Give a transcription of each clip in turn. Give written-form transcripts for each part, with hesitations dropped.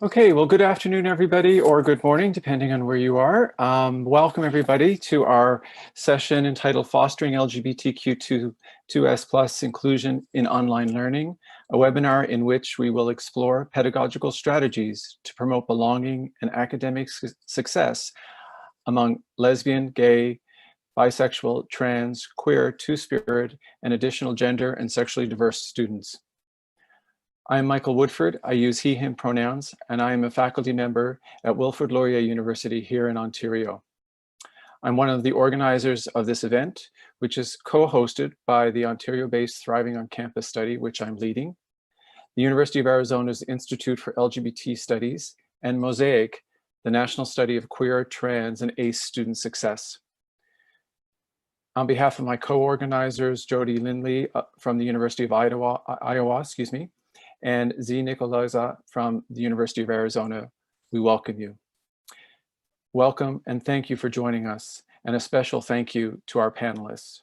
Okay, well, good afternoon, everybody, or good morning, depending on where you are. Welcome, everybody, to our session entitled Fostering LGBTQ2S plus Inclusion in Online Learning, a webinar in which we will explore pedagogical strategies to promote belonging and academic success among lesbian, gay, bisexual, trans, queer, two-spirit, and additional gender and sexually diverse students. I am Michael Woodford. I use he, him pronouns, and I am a faculty member at Wilfrid Laurier University here in Ontario. I'm one of the organizers of this event, which is co-hosted by the Ontario-based Thriving on Campus study, which I'm leading, the University of Arizona's Institute for LGBT Studies, and Mosaic, the National Study of Queer, Trans, and ACE Student Success. On behalf of my co-organizers, Jodi Linley from the University of Iowa, and Nicolazzo from the University of Arizona, we welcome you. Welcome and thank you for joining us, and a special thank you to our panelists.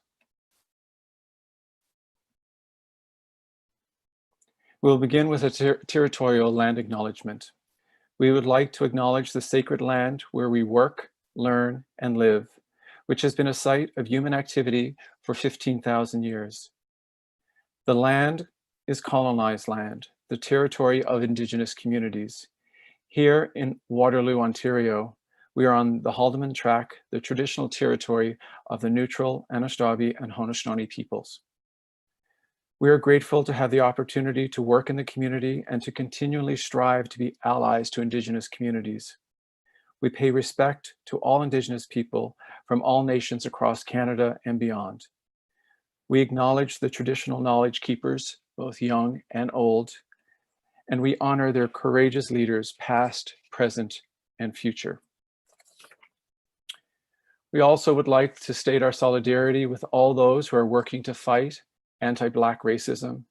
We'll begin with a territorial land acknowledgement. We would like to acknowledge the sacred land where we work, learn, and live, which has been a site of human activity for 15,000 years. The land is colonized land, the territory of Indigenous communities. Here in Waterloo, Ontario, we are on the Haldimand Track, the traditional territory of the Neutral, Anishinaabe, and Haudenosaunee peoples. We are grateful to have the opportunity to work in the community and to continually strive to be allies to Indigenous communities. We pay respect to all Indigenous people from all nations across Canada and beyond. We acknowledge the traditional knowledge keepers, both young and old, and we honor their courageous leaders, past, present, and future. We also would like to state our solidarity with all those who are working to fight anti-Black racism,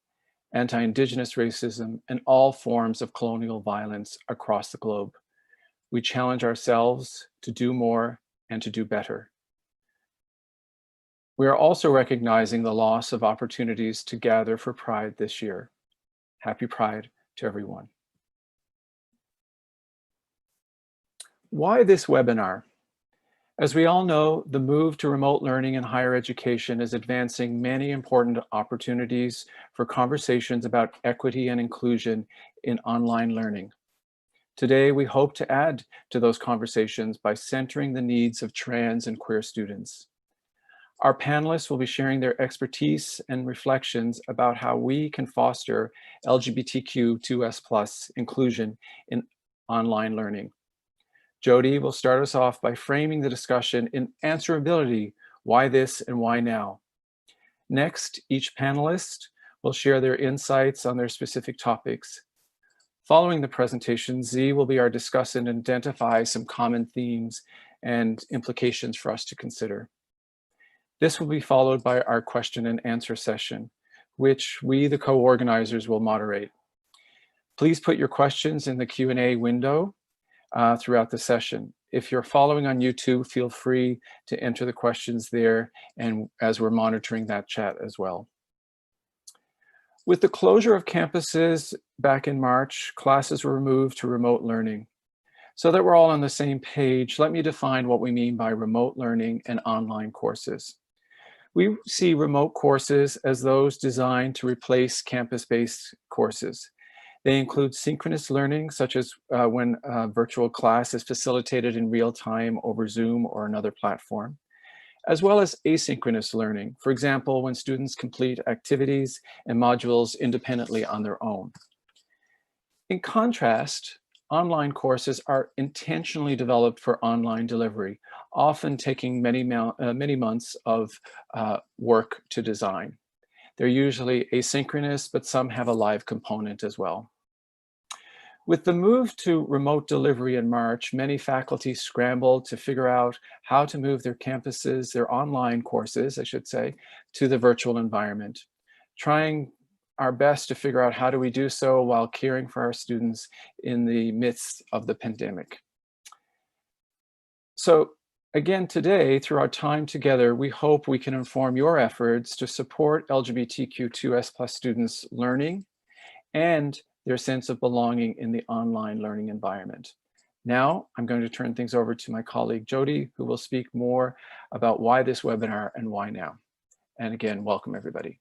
anti-Indigenous racism, and all forms of colonial violence across the globe. We challenge ourselves to do more and to do better. We are also recognizing the loss of opportunities to gather for Pride this year. Happy Pride to everyone. Why this webinar? As we all know, the move to remote learning in higher education is advancing many important opportunities for conversations about equity and inclusion in online learning. Today, we hope to add to those conversations by centering the needs of trans and queer students. Our panelists will be sharing their expertise and reflections about how we can foster LGBTQ2S+ inclusion in online learning. Jodi will start us off by framing the discussion in Answerability, why this and why now. Next, each panelist will share their insights on their specific topics. Following the presentation, Z will be our discussant and identify some common themes and implications for us to consider. This will be followed by our question and answer session, which we, the co-organizers, will moderate. Please put your questions in the Q&A window throughout the session. If you're following on YouTube, feel free to enter the questions there, and as we're monitoring that chat as well. With the closure of campuses back in March, classes were moved to remote learning. So that we're all on the same page, let me define what we mean by remote learning and online courses. We see remote courses as those designed to replace campus-based courses. They include synchronous learning, such as when a virtual class is facilitated in real time over Zoom or another platform, as well as asynchronous learning. For example, when students complete activities and modules independently on their own. In contrast, online courses are intentionally developed for online delivery, often taking many months of work to design. They're usually asynchronous, but some have a live component as well. With the move to remote delivery in March, many faculty scrambled to figure out how to move their campuses, their online courses, I should say, to the virtual environment, trying our best to figure out how do we do so while caring for our students in the midst of the pandemic. So again, today, through our time together, we hope we can inform your efforts to support LGBTQ2S+ students' learning and their sense of belonging in the online learning environment. Now, I'm going to turn things over to my colleague Jodi, who will speak more about why this webinar and why now. And again, welcome everybody.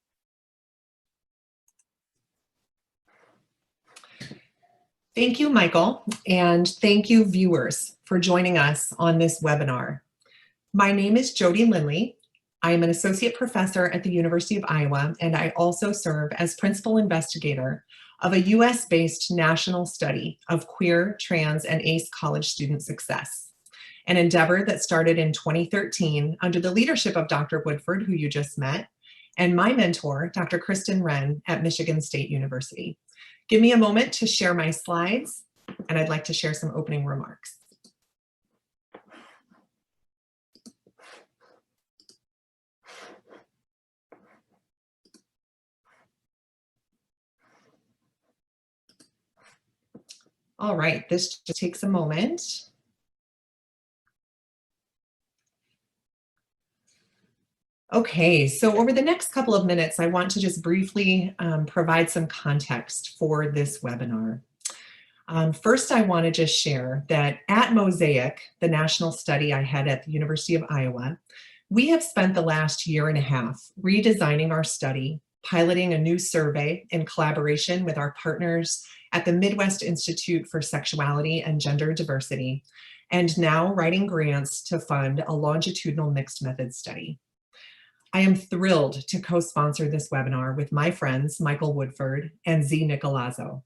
Thank you, Michael, and thank you, viewers, for joining us on this webinar. My name is Jodi Linley. I am an associate professor at the University of Iowa, and I also serve as principal investigator of a US-based national study of queer, trans, and ACE college student success, an endeavor that started in 2013 under the leadership of Dr. Woodford, who you just met, and my mentor, Dr. Kristen Wren at Michigan State University. Give me a moment to share my slides, and I'd like to share some opening remarks. All right, this just takes a moment. Okay, so over the next couple of minutes, I want to just briefly provide some context for this webinar. First, I want to just share that at Mosaic, the national study I had at the University of Iowa, we have spent the last year and a half redesigning our study, piloting a new survey in collaboration with our partners at the Midwest Institute for Sexuality and Gender Diversity, and now writing grants to fund a longitudinal mixed method study. I am thrilled to co-sponsor this webinar with my friends, Michael Woodford and Z. Nicolazzo.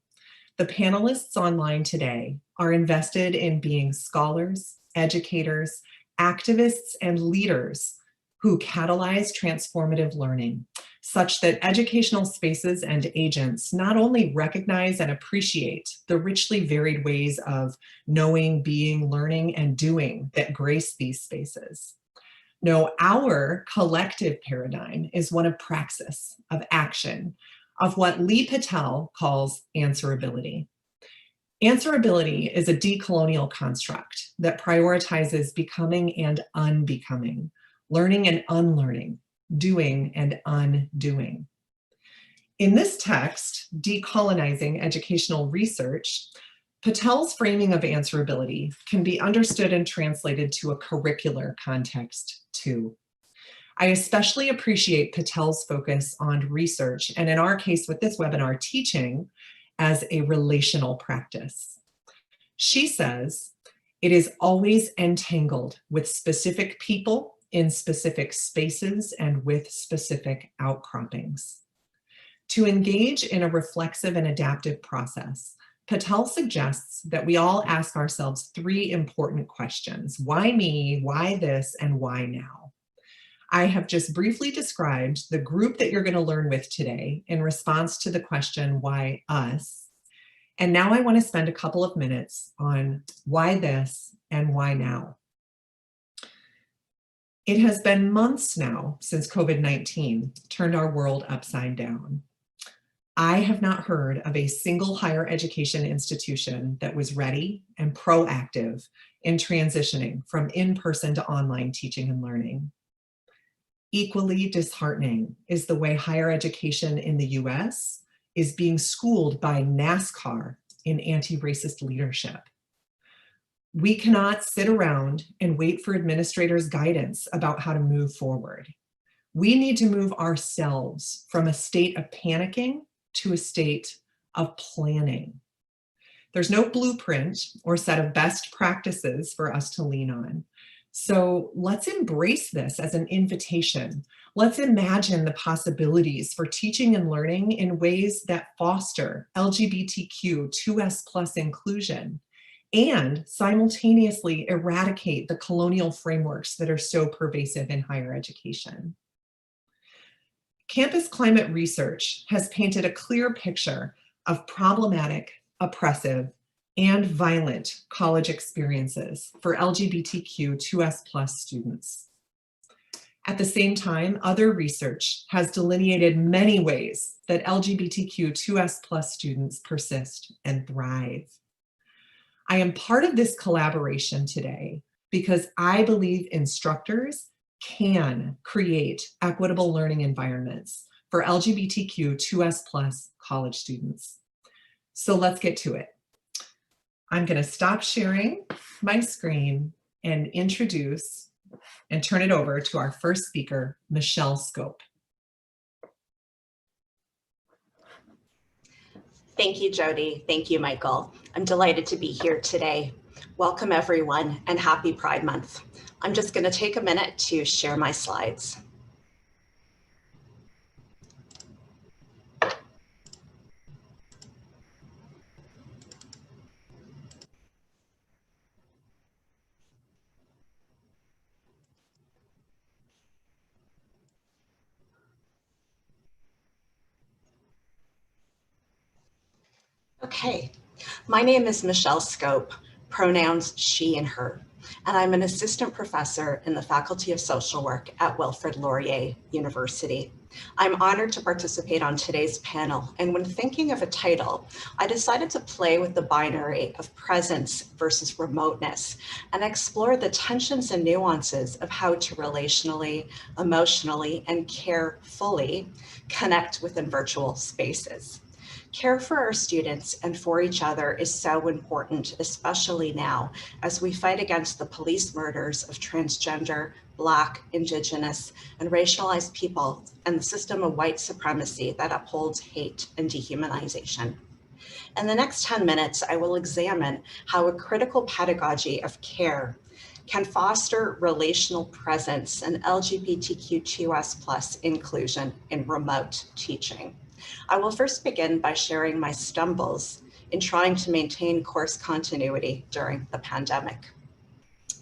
The panelists online today are invested in being scholars, educators, activists, and leaders who catalyze transformative learning, such that educational spaces and agents not only recognize and appreciate the richly varied ways of knowing, being, learning, and doing that grace these spaces. No, our collective paradigm is one of praxis, of action, of what Lee Patel calls answerability. Answerability is a decolonial construct that prioritizes becoming and unbecoming, learning and unlearning, doing and undoing. In this text, Decolonizing Educational Research, Patel's framing of answerability can be understood and translated to a curricular context too. I especially appreciate Patel's focus on research, and in our case with this webinar, teaching as a relational practice. She says, it is always entangled with specific people in specific spaces and with specific outcroppings. To engage in a reflexive and adaptive process, Patel suggests that we all ask ourselves three important questions: why me, why this, and why now? I have just briefly described the group that you're going to learn with today in response to the question, why us? And now I want to spend a couple of minutes on why this and why now. It has been months now since COVID-19 turned our world upside down. I have not heard of a single higher education institution that was ready and proactive in transitioning from in-person to online teaching and learning. Equally disheartening is the way higher education in the US is being schooled by NASCAR in anti-racist leadership. We cannot sit around and wait for administrators' guidance about how to move forward. We need to move ourselves from a state of panicking to a state of planning. There's no blueprint or set of best practices for us to lean on. So let's embrace this as an invitation. Let's imagine the possibilities for teaching and learning in ways that foster LGBTQ2S+ inclusion and simultaneously eradicate the colonial frameworks that are so pervasive in higher education. Campus climate research has painted a clear picture of problematic, oppressive, and violent college experiences for LGBTQ2S+ students. At the same time, other research has delineated many ways that LGBTQ2S+ students persist and thrive. I am part of this collaboration today because I believe instructors can create equitable learning environments for LGBTQ2S+ college students. So let's get to it. I'm going to stop sharing my screen and introduce and turn it over to our first speaker, Michelle Skop. Thank you, Jodi. Thank you, Michael. I'm delighted to be here today. Welcome, everyone, and happy Pride Month. I'm just going to take a minute to share my slides. Okay, my name is Michelle Skop, pronouns she and her, and I'm an assistant professor in the Faculty of Social Work at Wilfrid Laurier University. I'm honored to participate on today's panel, and when thinking of a title, I decided to play with the binary of presence versus remoteness and explore the tensions and nuances of how to relationally, emotionally, and carefully connect within virtual spaces. Care for our students and for each other is so important, especially now, as we fight against the police murders of transgender, Black, Indigenous, and racialized people and the system of white supremacy that upholds hate and dehumanization. In the next 10 minutes, I will examine how a critical pedagogy of care can foster relational presence and LGBTQ2S+ inclusion in remote teaching. I will first begin by sharing my stumbles in trying to maintain course continuity during the pandemic.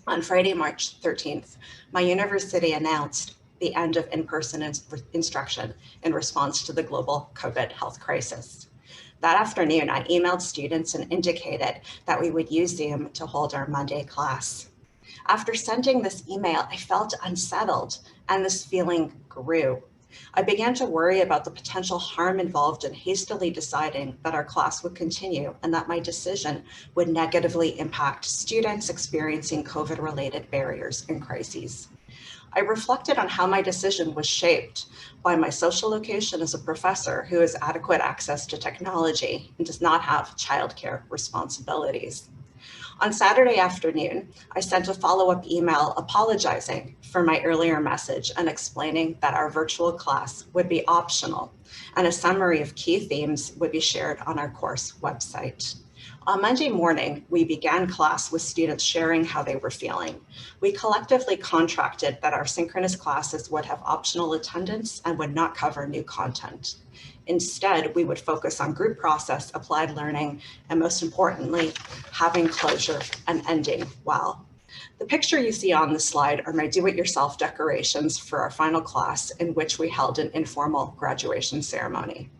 On Friday, March 13th, my university announced the end of in-person instruction in response to the global COVID health crisis. That afternoon, I emailed students and indicated that we would use Zoom to hold our Monday class. After sending this email, I felt unsettled, and this feeling grew. I began to worry about the potential harm involved in hastily deciding that our class would continue and that my decision would negatively impact students experiencing COVID-related barriers and crises. I reflected on how my decision was shaped by my social location as a professor who has adequate access to technology and does not have childcare responsibilities. On Saturday afternoon, I sent a follow-up email apologizing for my earlier message and explaining that our virtual class would be optional and a summary of key themes would be shared on our course website. On Monday morning, we began class with students sharing how they were feeling. We collectively contracted that our synchronous classes would have optional attendance and would not cover new content. Instead, we would focus on group process, applied learning, and most importantly, having closure and ending well. The picture you see on the slide are my do-it-yourself decorations for our final class, in which we held an informal graduation ceremony.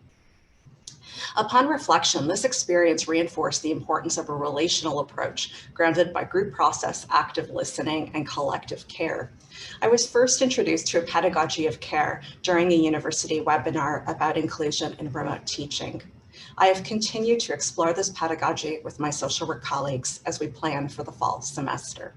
Upon reflection, this experience reinforced the importance of a relational approach grounded by group process, active listening, and collective care. I was first introduced to a pedagogy of care during a university webinar about inclusion in remote teaching. I have continued to explore this pedagogy with my social work colleagues as we plan for the fall semester.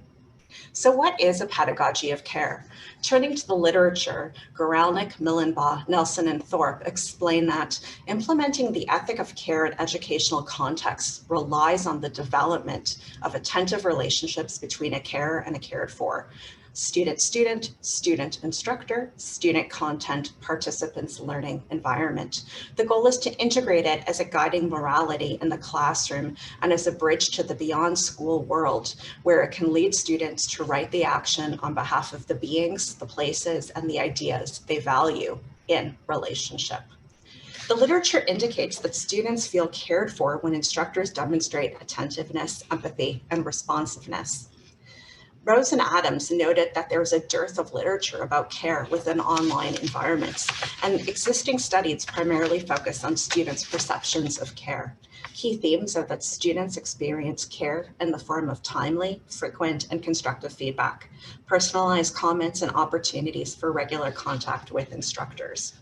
So what is a pedagogy of care? Turning to the literature, Goralnik, Millenbaugh, Nelson, and Thorpe explain that implementing the ethic of care in educational contexts relies on the development of attentive relationships between a carer and a cared for. Student-student, student-instructor, student content, participants learning environment. The goal is to integrate it as a guiding morality in the classroom and as a bridge to the beyond school world, where it can lead students to write the action on behalf of the beings, the places, and the ideas they value in relationship. The literature indicates that students feel cared for when instructors demonstrate attentiveness, empathy, and responsiveness. Rose and Adams noted that there is a dearth of literature about care within online environments, and existing studies primarily focus on students' perceptions of care. Key themes are that students experience care in the form of timely, frequent, and constructive feedback, personalized comments, and opportunities for regular contact with instructors.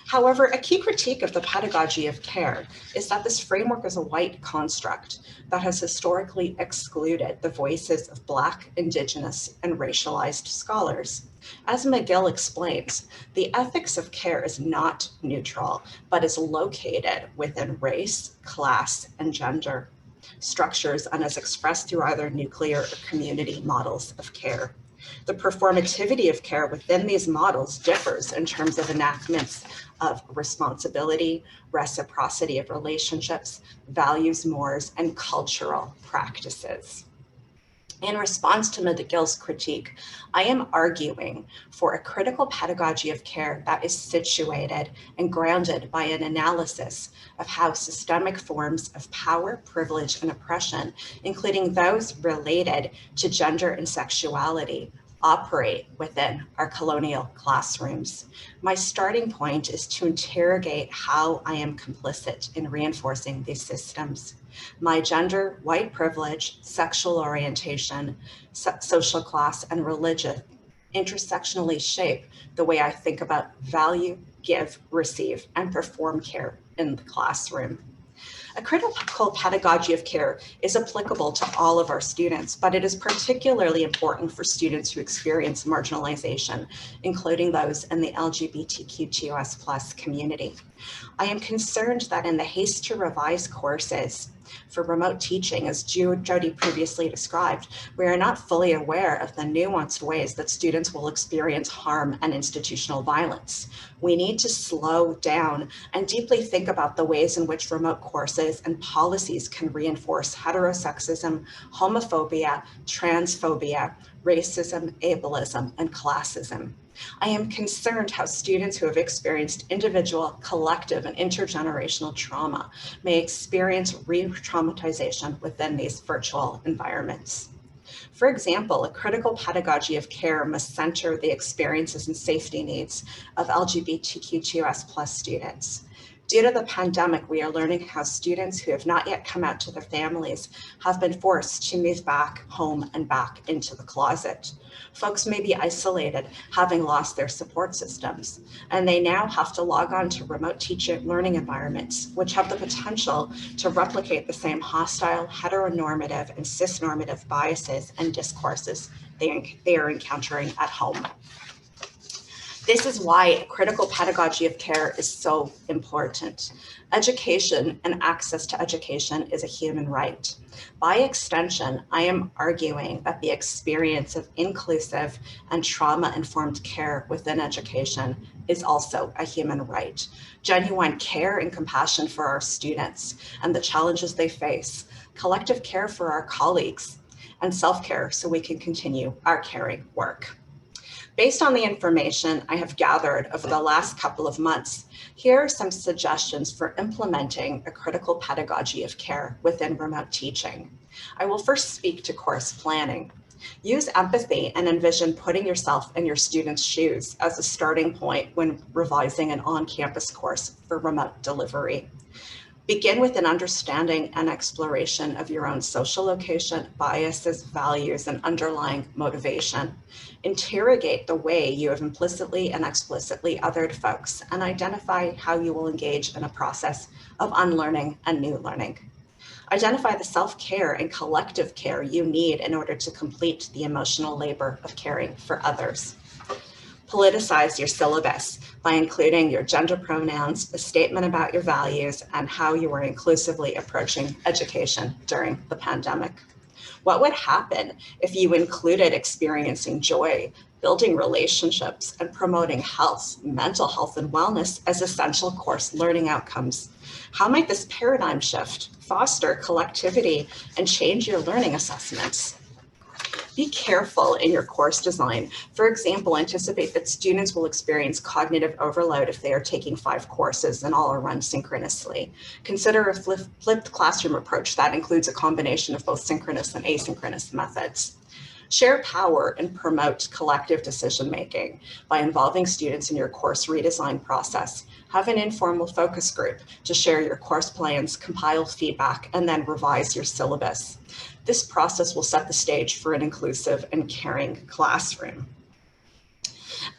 However, a key critique of the pedagogy of care is that this framework is a white construct that has historically excluded the voices of Black, Indigenous, and racialized scholars. As McGill explains, the ethics of care is not neutral, but is located within race, class, and gender structures and is expressed through either nuclear or community models of care. The performativity of care within these models differs in terms of enactments of responsibility, reciprocity of relationships, values, mores, and cultural practices. In response to McGill's critique, I am arguing for a critical pedagogy of care that is situated and grounded by an analysis of how systemic forms of power, privilege, and oppression, including those related to gender and sexuality, operate within our colonial classrooms. My starting point is to interrogate how I am complicit in reinforcing these systems. My gender, white privilege, sexual orientation, social class, and religion intersectionally shape the way I think about value, give, receive, and perform care in the classroom. A critical pedagogy of care is applicable to all of our students, but it is particularly important for students who experience marginalization, including those in the LGBTQ2S+ community. I am concerned that in the haste to revise courses for remote teaching, as Jodi previously described, we are not fully aware of the nuanced ways that students will experience harm and institutional violence. We need to slow down and deeply think about the ways in which remote courses and policies can reinforce heterosexism, homophobia, transphobia, racism, ableism, and classism. I am concerned how students who have experienced individual, collective, and intergenerational trauma may experience re-traumatization within these virtual environments. For example, a critical pedagogy of care must center the experiences and safety needs of LGBTQ2S+ students. Due to the pandemic, we are learning how students who have not yet come out to their families have been forced to move back home and back into the closet. Folks may be isolated, having lost their support systems, and they now have to log on to remote teaching learning environments, which have the potential to replicate the same hostile, heteronormative, and cisnormative biases and discourses they are encountering at home. This is why a critical pedagogy of care is so important. Education and access to education is a human right. By extension, I am arguing that the experience of inclusive and trauma-informed care within education is also a human right. Genuine care and compassion for our students and the challenges they face, collective care for our colleagues, and self-care so we can continue our caring work. Based on the information I have gathered over the last couple of months, here are some suggestions for implementing a critical pedagogy of care within remote teaching. I will first speak to course planning. Use empathy and envision putting yourself in your students' shoes as a starting point when revising an on-campus course for remote delivery. Begin with an understanding and exploration of your own social location, biases, values, and underlying motivation. Interrogate the way you have implicitly and explicitly othered folks and identify how you will engage in a process of unlearning and new learning. Identify the self-care and collective care you need in order to complete the emotional labor of caring for others. Politicize your syllabus by including your gender pronouns, a statement about your values, and how you are inclusively approaching education during the pandemic. What would happen if you included experiencing joy, building relationships, and promoting health, mental health, and wellness as essential course learning outcomes? How might this paradigm shift foster collectivity and change your learning assessments? Be careful in your course design. For example, anticipate that students will experience cognitive overload if they are taking 5 courses and all are run synchronously. Consider a flipped classroom approach that includes a combination of both synchronous and asynchronous methods. Share power and promote collective decision-making by involving students in your course redesign process. Have an informal focus group to share your course plans, compile feedback, and then revise your syllabus. This process will set the stage for an inclusive and caring classroom.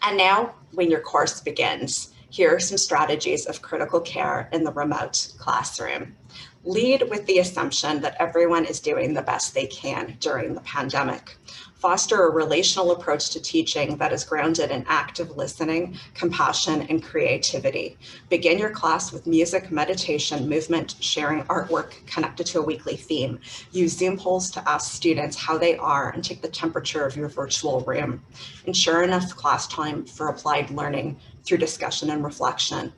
And now, when your course begins, here are some strategies of critical care in the remote classroom. Lead with the assumption that everyone is doing the best they can during the pandemic. Foster a relational approach to teaching that is grounded in active listening, compassion, and creativity. Begin your class with music, meditation, movement, sharing artwork connected to a weekly theme. Use Zoom polls to ask students how they are and take the temperature of your virtual room. Ensure enough class time for applied learning through discussion and reflection.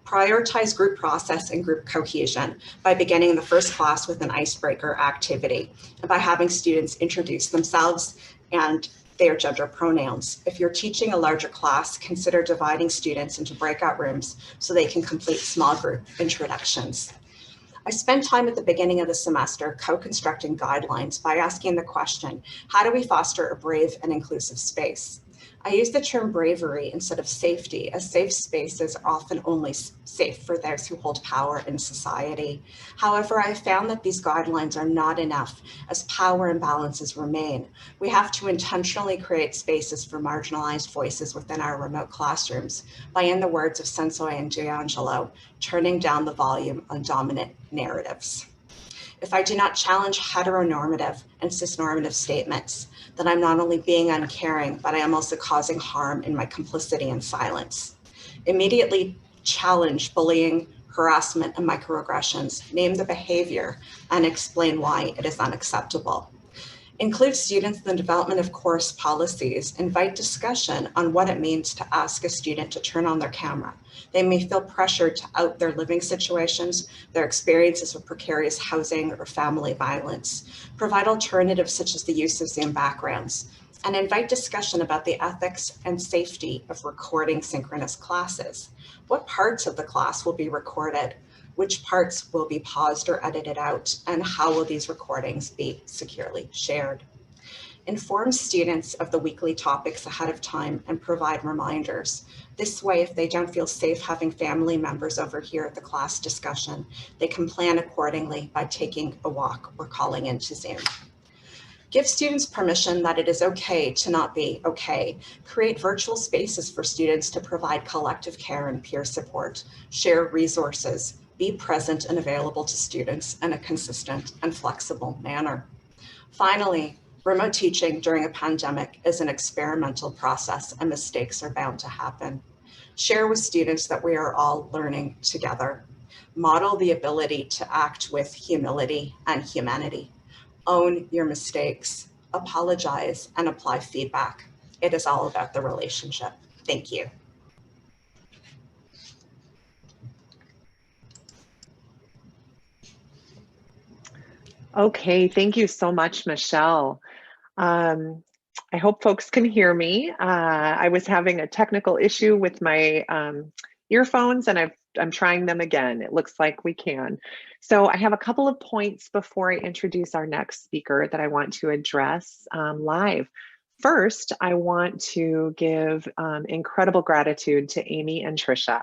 Prioritize group process and group cohesion by beginning the first class with an icebreaker activity and by having students introduce themselves and their gender pronouns. If you're teaching a larger class, consider dividing students into breakout rooms so they can complete small group introductions. I spent time at the beginning of the semester co-constructing guidelines by asking the question, how do we foster a brave and inclusive space? I use the term bravery instead of safety, as safe spaces are often only safe for those who hold power in society. However, I have found that these guidelines are not enough as power imbalances remain. We have to intentionally create spaces for marginalized voices within our remote classrooms by, in the words of Sensoi and D'Angelo, turning down the volume on dominant narratives. If I do not challenge heteronormative and cisnormative statements, then I'm not only being uncaring, but I am also causing harm in my complicity and silence. Immediately challenge bullying, harassment, and microaggressions, name the behavior, and explain why it is unacceptable. Include students in the development of course policies. Invite discussion on what it means to ask a student to turn on their camera. They may feel pressured to out their living situations, their experiences with precarious housing or family violence. Provide alternatives such as the use of Zoom backgrounds. And invite discussion about the ethics and safety of recording synchronous classes. What parts of the class will be recorded? Which parts will be paused or edited out, and how will these recordings be securely shared? Inform students of the weekly topics ahead of time and provide reminders. This way, if they don't feel safe having family members over here at the class discussion, they can plan accordingly by taking a walk or calling into Zoom. Give students permission that it is okay to not be okay. Create virtual spaces for students to provide collective care and peer support. Share resources. Be present and available to students in a consistent and flexible manner. Finally, remote teaching during a pandemic is an experimental process and mistakes are bound to happen. Share with students that we are all learning together. Model the ability to act with humility and humanity. Own your mistakes, apologize, and apply feedback. It is all about the relationship. Thank you. Okay, thank you so much, Michelle. I hope folks can hear me. I was having a technical issue with my earphones and I'm trying them again. It looks like we can. So I have a couple of points before I introduce our next speaker that I want to address live. First, I want to give incredible gratitude to Amy and Trisha,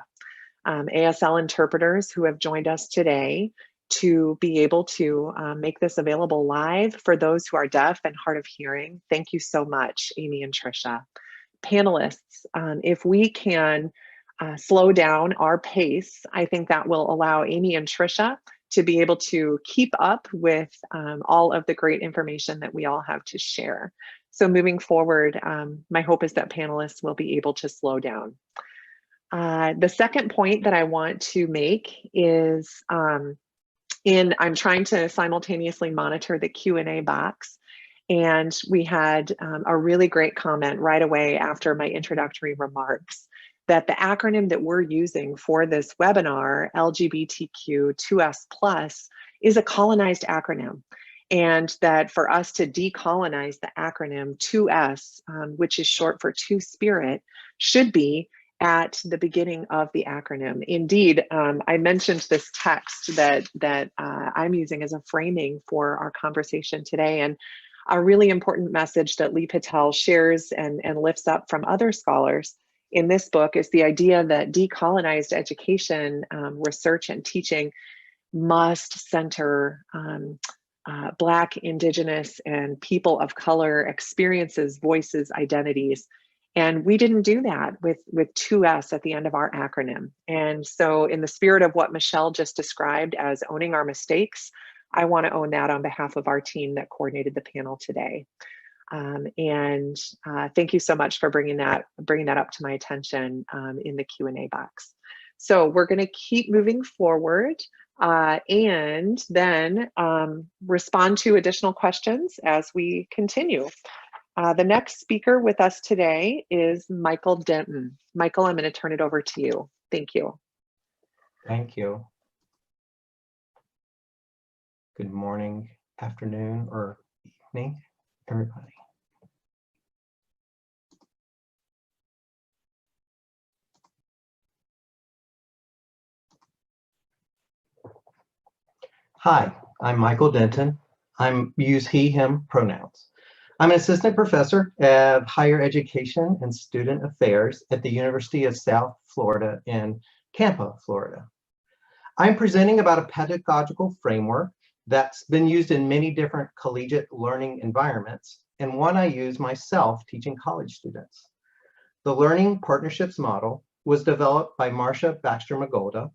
ASL interpreters who have joined us today to be able to make this available live for those who are deaf and hard of hearing. Thank you so much, Amy and Trisha. Panelists, if we can slow down our pace, I think that will allow Amy and Trisha to be able to keep up with all of the great information that we all have to share. So moving forward, my hope is that panelists will be able to slow down. The second point that I want to make is I'm trying to simultaneously monitor the Q&A box, and we had a really great comment right away after my introductory remarks that the acronym that we're using for this webinar, LGBTQ2S+, is a colonized acronym, and that for us to decolonize the acronym 2S, which is short for Two-Spirit, should be at the beginning of the acronym. Indeed, I mentioned this text that I'm using as a framing for our conversation today, and a really important message that Lee Patel shares and lifts up from other scholars in this book is the idea that decolonized education, research, and teaching must center Black, Indigenous, and people of color experiences, voices, identities, And we didn't do that with 2S at the end of our acronym. And so in the spirit of what Michelle just described as owning our mistakes, I want to own that on behalf of our team that coordinated the panel today. Thank you so much for bringing that up to my attention in the Q&A box. So we're going to keep moving forward and then respond to additional questions as we continue. The next speaker with us today is Michael Denton. Michael, I'm going to turn it over to you. Thank you. Thank you. Good morning, afternoon, or evening, everybody. Hi, I'm Michael Denton. I'm use he, him pronouns. I'm an assistant professor of higher education and student affairs at the University of South Florida in Tampa, Florida. I'm presenting about a pedagogical framework that's been used in many different collegiate learning environments, and one I use myself teaching college students. The Learning Partnerships Model was developed by Marcia Baxter-Magolda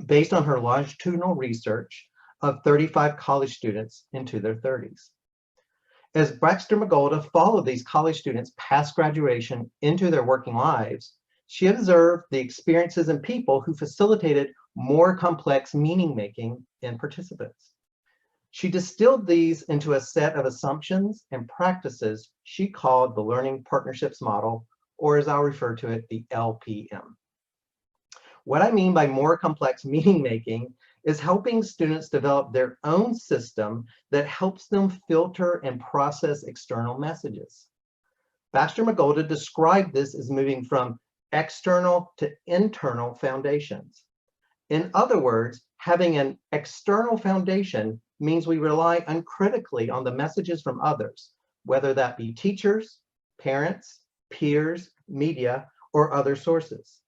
based on her longitudinal research of 35 college students into their 30s. As Baxter-Magolda followed these college students past graduation into their working lives, she observed the experiences in people who facilitated more complex meaning-making in participants. She distilled these into a set of assumptions and practices she called the Learning Partnerships Model, or as I'll refer to it, the LPM. What I mean by more complex meaning-making is helping students develop their own system that helps them filter and process external messages. Baxter-Magolda described this as moving from external to internal foundations. In other words, having an external foundation means we rely uncritically on the messages from others, whether that be teachers, parents, peers, media, or other sources.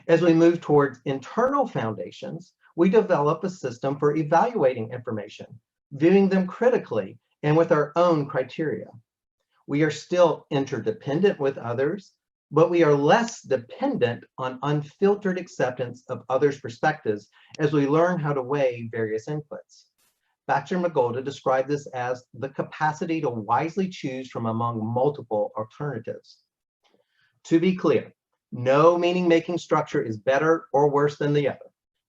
As we move towards internal foundations, we develop a system for evaluating information, viewing them critically and with our own criteria. We are still interdependent with others, but we are less dependent on unfiltered acceptance of others' perspectives as we learn how to weigh various inputs. Baxter-Magolda described this as the capacity to wisely choose from among multiple alternatives. To be clear, no meaning-making structure is better or worse than the other.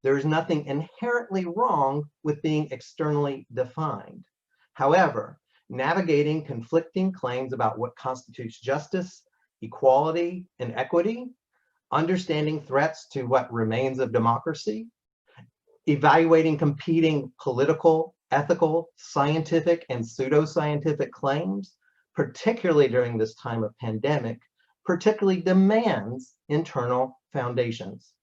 There is nothing inherently wrong with being externally defined. However, navigating conflicting claims about what constitutes justice, equality, and equity, understanding threats to what remains of democracy, evaluating competing political, ethical, scientific, and pseudoscientific claims, particularly during this time of pandemic, particularly demands internal foundations.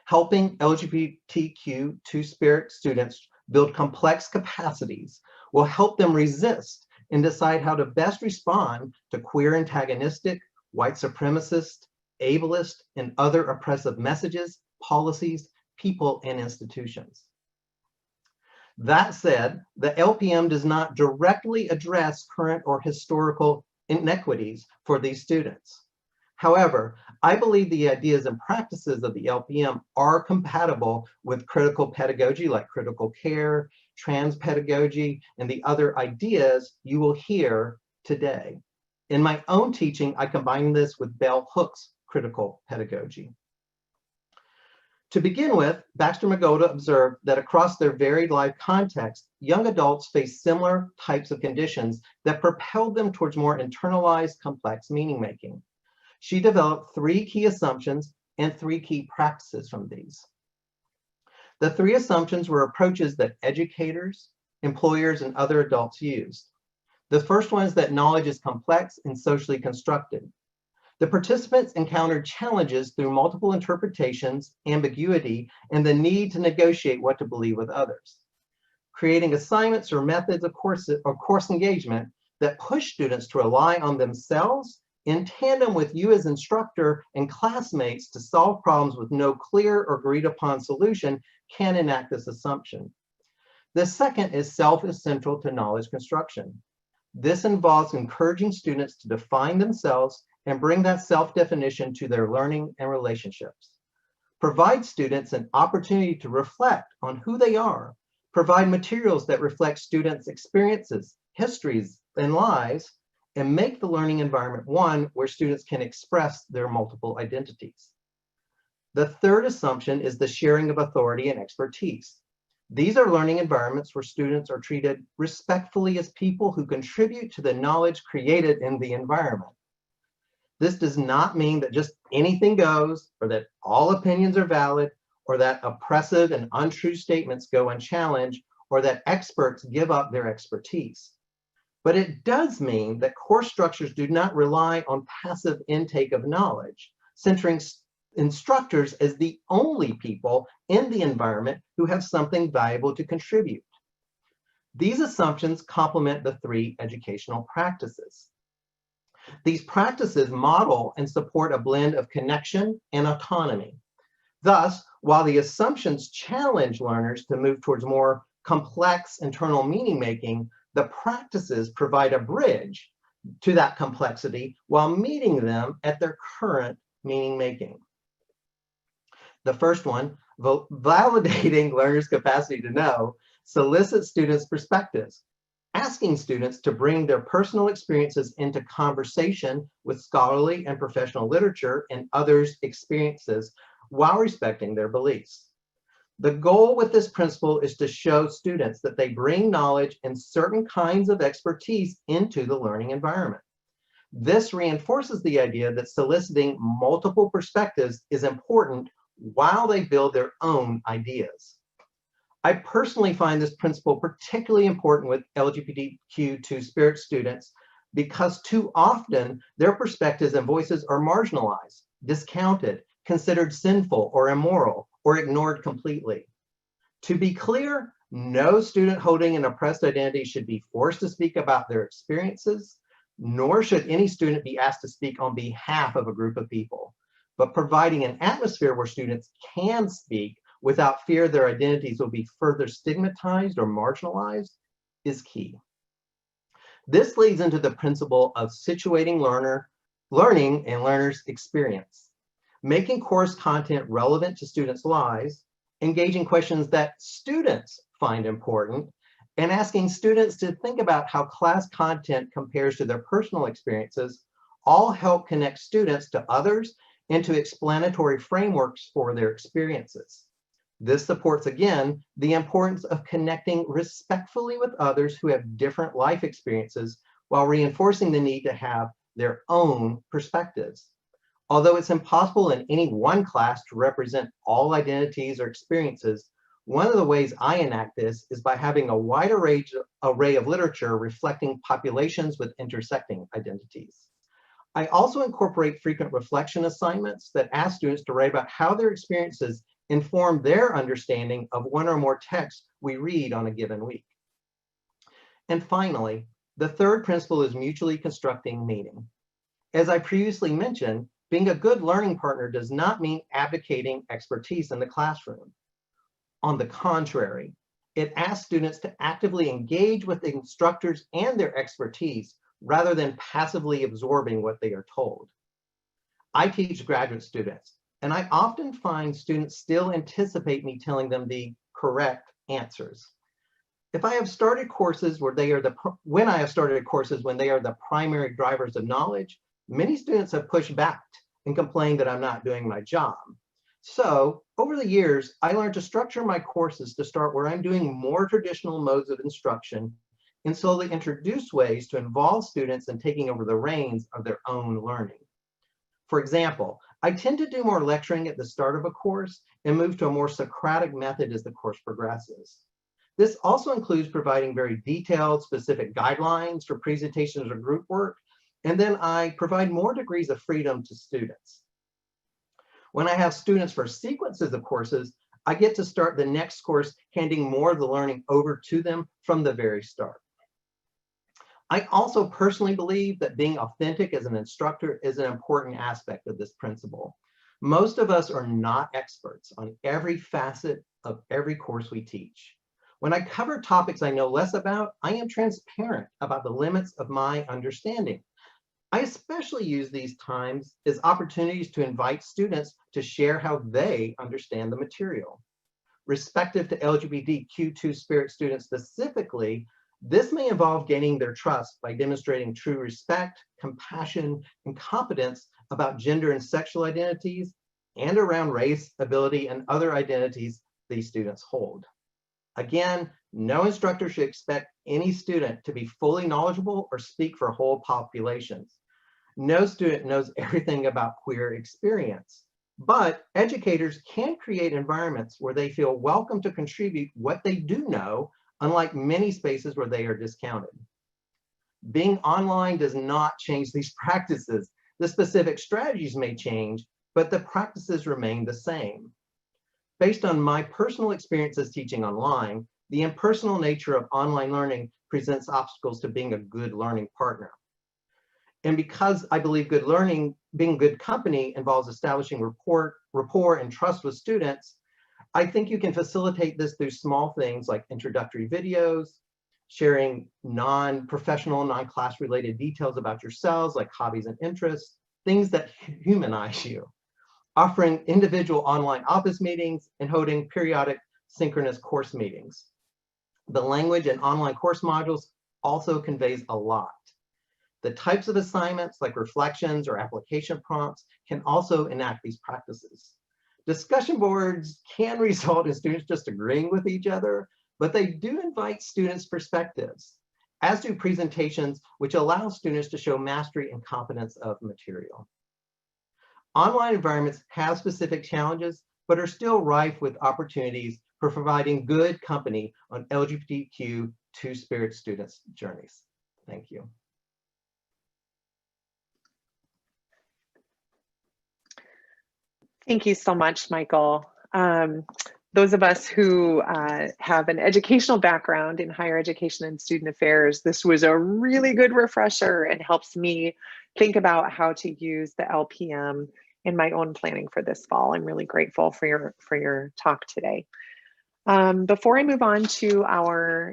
Helping LGBTQ2S students build complex capacities will help them resist and decide how to best respond to queer antagonistic, white supremacist, ableist, and other oppressive messages, policies, people, and institutions. That said, the LPM does not directly address current or historical inequities for these students. However, I believe the ideas and practices of the LPM are compatible with critical pedagogy like critical care, trans pedagogy, and the other ideas you will hear today. In my own teaching, I combine this with Bell Hook's critical pedagogy. To begin with, Baxter-Magolda observed that across their varied life context, young adults face similar types of conditions that propelled them towards more internalized, complex meaning-making. She developed 3 key assumptions and 3 key practices from these. The 3 assumptions were approaches that educators, employers, and other adults used. The first one is that knowledge is complex and socially constructed. The participants encountered challenges through multiple interpretations, ambiguity, and the need to negotiate what to believe with others. Creating assignments or methods of course engagement that push students to rely on themselves in tandem with you as instructor and classmates to solve problems with no clear or agreed upon solution can enact this assumption. The second is self is central to knowledge construction. This involves encouraging students to define themselves and bring that self-definition to their learning and relationships. Provide students an opportunity to reflect on who they are. Provide materials that reflect students' experiences, histories, and lives, and make the learning environment one where students can express their multiple identities. The third assumption is the sharing of authority and expertise. These are learning environments where students are treated respectfully as people who contribute to the knowledge created in the environment. This does not mean that just anything goes, or that all opinions are valid, or that oppressive and untrue statements go unchallenged, or that experts give up their expertise. But it does mean that course structures do not rely on passive intake of knowledge, centering instructors as the only people in the environment who have something valuable to contribute. These assumptions complement the three educational practices. These practices model and support a blend of connection and autonomy. Thus, while the assumptions challenge learners to move towards more complex internal meaning making, the practices provide a bridge to that complexity while meeting them at their current meaning making. The first one, validating learners' capacity to know, solicits students' perspectives, asking students to bring their personal experiences into conversation with scholarly and professional literature and others' experiences while respecting their beliefs. The goal with this principle is to show students that they bring knowledge and certain kinds of expertise into the learning environment. This reinforces the idea that soliciting multiple perspectives is important while they build their own ideas. I personally find this principle particularly important with LGBTQ2 spirit students because too often their perspectives and voices are marginalized, discounted, considered sinful or immoral, or ignored completely. To be clear, no student holding an oppressed identity should be forced to speak about their experiences, nor should any student be asked to speak on behalf of a group of people. But providing an atmosphere where students can speak without fear their identities will be further stigmatized or marginalized is key. This leads into the principle of situating learning and learners' experience, making course content relevant to students' lives, engaging questions that students find important, and asking students to think about how class content compares to their personal experiences all help connect students to others and to explanatory frameworks for their experiences. This supports, again, the importance of connecting respectfully with others who have different life experiences while reinforcing the need to have their own perspectives. Although it's impossible in any one class to represent all identities or experiences, one of the ways I enact this is by having a wide array of literature reflecting populations with intersecting identities. I also incorporate frequent reflection assignments that ask students to write about how their experiences inform their understanding of one or more texts we read on a given week. And finally, the third principle is mutually constructing meaning. As I previously mentioned, being a good learning partner does not mean abdicating expertise in the classroom. On the contrary, it asks students to actively engage with the instructors and their expertise rather than passively absorbing what they are told. I teach graduate students, and I often find students still anticipate me telling them the correct answers. If I have started courses when they are the primary drivers of knowledge, many students have pushed back and complained that I'm not doing my job. So over the years, I learned to structure my courses to start where I'm doing more traditional modes of instruction and slowly introduce ways to involve students in taking over the reins of their own learning. For example, I tend to do more lecturing at the start of a course and move to a more Socratic method as the course progresses. This also includes providing very detailed, specific guidelines for presentations or group work, and then I provide more degrees of freedom to students. When I have students for sequences of courses, I get to start the next course handing more of the learning over to them from the very start. I also personally believe that being authentic as an instructor is an important aspect of this principle. Most of us are not experts on every facet of every course we teach. When I cover topics I know less about, I am transparent about the limits of my understanding. I especially use these times as opportunities to invite students to share how they understand the material. Respective to LGBTQ2 spirit students specifically, this may involve gaining their trust by demonstrating true respect, compassion, and competence about gender and sexual identities, and around race, ability, and other identities these students hold. Again, no instructor should expect any student to be fully knowledgeable or speak for whole populations. No student knows everything about queer experience, but educators can create environments where they feel welcome to contribute what they do know, unlike many spaces where they are discounted. Being online does not change these practices. The specific strategies may change, but the practices remain the same. Based on my personal experiences teaching online, the impersonal nature of online learning presents obstacles to being a good learning partner. And because I believe good learning, being good company involves establishing rapport and trust with students, I think you can facilitate this through small things like introductory videos, sharing non-professional, non-class related details about yourselves like hobbies and interests, things that humanize you, offering individual online office meetings, and holding periodic synchronous course meetings. The language and online course modules also conveys a lot. The types of assignments like reflections or application prompts can also enact these practices. Discussion boards can result in students just agreeing with each other, but they do invite students' perspectives, as do presentations, which allow students to show mastery and competence of material. Online environments have specific challenges, but are still rife with opportunities for providing good company on LGBTQ two-spirit students' journeys. Thank you. Thank you so much, Michael. Those of us who have an educational background in higher education and student affairs, this was a really good refresher and helps me think about how to use the LPM in my own planning for this fall. I'm really grateful for your talk today. Before I move on to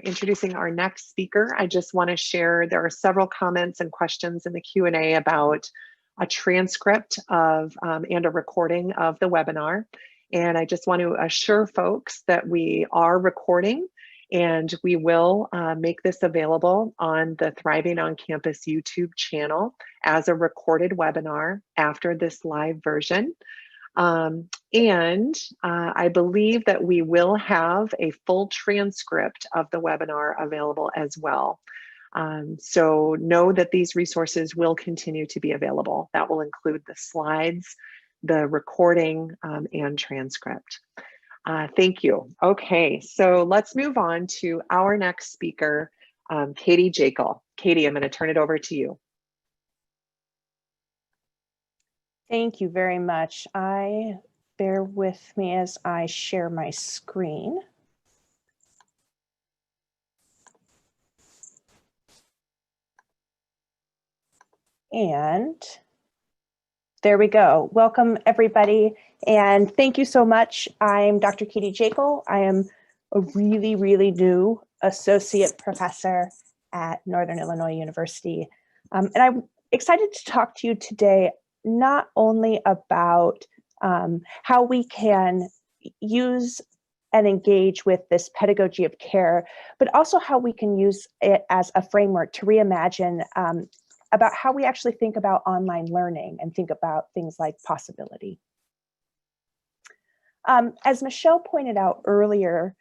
introducing our next speaker, I just want to share there are several comments and questions in the Q&A about a transcript of and a recording of the webinar. And I just want to assure folks that we are recording and we will make this available on the Thriving on Campus YouTube channel as a recorded webinar after this live version. I believe that we will have a full transcript of the webinar available as well. So know that these resources will continue to be available. That will include the slides, the recording, and transcript. Thank you. Okay, so let's move on to our next speaker, Katy Jaekel. Katy, I'm going to turn it over to you. Thank you very much. Bear with me as I share my screen. And there we go. Welcome, everybody. And thank you so much. I'm Dr. Katy Jaekel. I am a really, really new associate professor at Northern Illinois University. And I'm excited to talk to you today, not only about how we can use and engage with this pedagogy of care, but also how we can use it as a framework to reimagine about how we actually think about online learning and think about things like possibility. As Michelle pointed out earlier,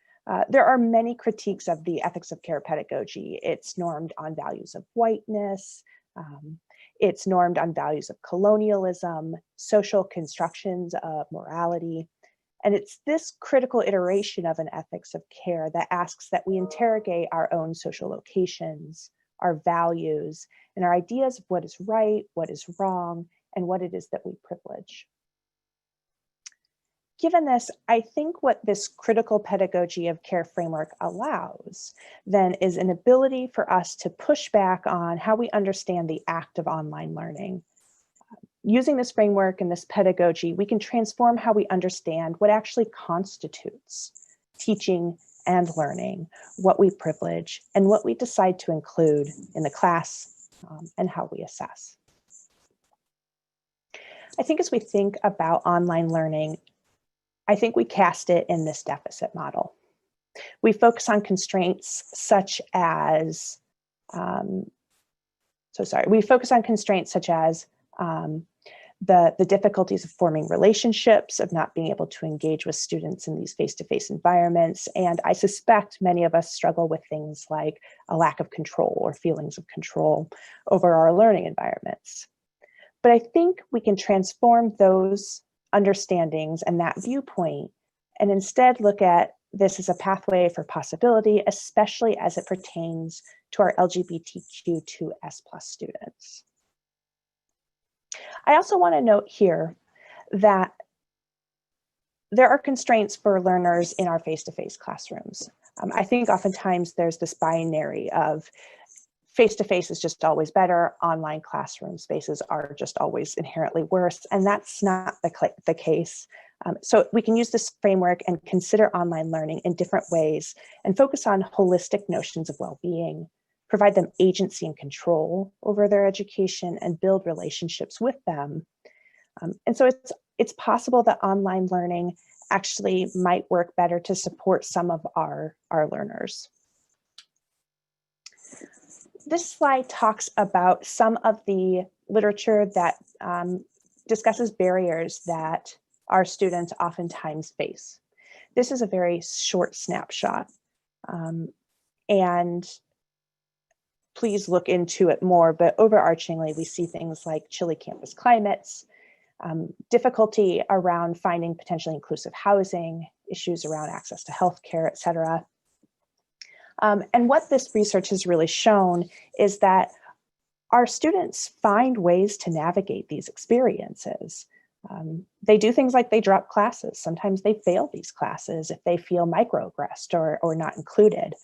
there are many critiques of the ethics of care pedagogy. It's normed on values of whiteness, it's normed on values of colonialism, social constructions of morality, and it's this critical iteration of an ethics of care that asks that we interrogate our own social locations, our values, and our ideas of what is right, what is wrong, and what it is that we privilege. Given this, I think what this critical pedagogy of care framework allows then is an ability for us to push back on how we understand the act of online learning. Using this framework and this pedagogy, we can transform how we understand what actually constitutes teaching and learning, what we privilege, and what we decide to include in the class, and how we assess. I think as we think about online learning, I think we cast it in this deficit model. We focus on constraints such as, the difficulties of forming relationships, of not being able to engage with students in these face-to-face environments. And I suspect many of us struggle with things like a lack of control or feelings of control over our learning environments. But I think we can transform those understandings and that viewpoint and instead look at this as a pathway for possibility, especially as it pertains to our LGBTQ2S+ students. I also want to note here that there are constraints for learners in our face-to-face classrooms. I think oftentimes there's this binary of face-to-face is just always better, online classroom spaces are just always inherently worse, and that's not the case. So we can use this framework and consider online learning in different ways and focus on holistic notions of well-being, provide them agency and control over their education, and build relationships with them. And so it's possible that online learning actually might work better to support some of our learners. This slide talks about some of the literature that discusses barriers that our students oftentimes face. This is a very short snapshot, and please look into it more, but overarchingly, we see things like chilly campus climates, difficulty around finding potentially inclusive housing, issues around access to healthcare, et cetera. And what this research has really shown is that our students find ways to navigate these experiences. They do things like they drop classes. Sometimes they fail these classes if they feel microaggressed or not included.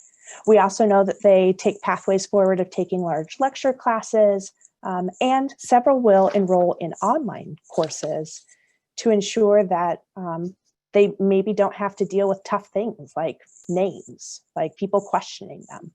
We also know that they take pathways forward of taking large lecture classes, and several will enroll in online courses to ensure that they maybe don't have to deal with tough things like names, like people questioning them.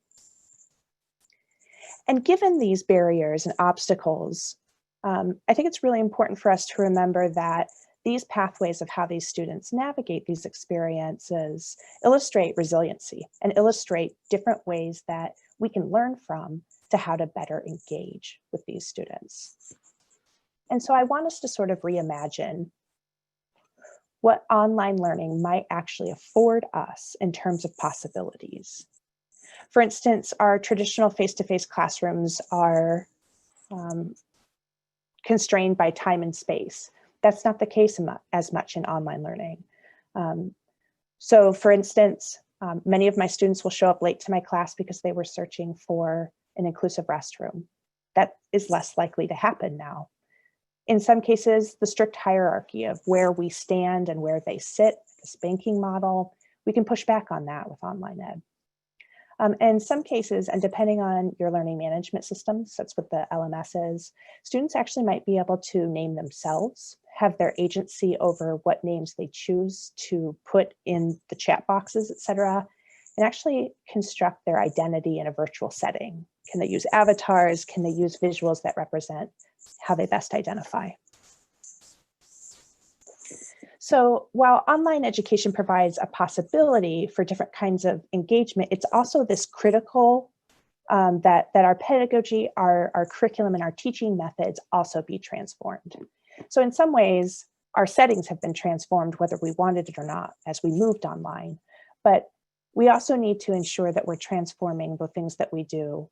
And given these barriers and obstacles, I think it's really important for us to remember that these pathways of how these students navigate these experiences illustrate resiliency and illustrate different ways that we can learn from to how to better engage with these students. And so I want us to sort of reimagine what online learning might actually afford us in terms of possibilities. For instance, our traditional face-to-face classrooms are constrained by time and space. That's not the case as much in online learning. So for instance, many of my students will show up late to my class because they were searching for an inclusive restroom. That is less likely to happen now. In some cases, the strict hierarchy of where we stand and where they sit, the spanking model, we can push back on that with online ed. In some cases, and depending on your learning management systems, that's what the LMS is, students actually might be able to name themselves, have their agency over what names they choose to put in the chat boxes, et cetera, and actually construct their identity in a virtual setting. Can they use avatars? Can they use visuals that represent how they best identify? So while online education provides a possibility for different kinds of engagement, it's also this critical that our pedagogy, our curriculum, and our teaching methods also be transformed. So in some ways, our settings have been transformed whether we wanted it or not as we moved online. But we also need to ensure that we're transforming the things that we do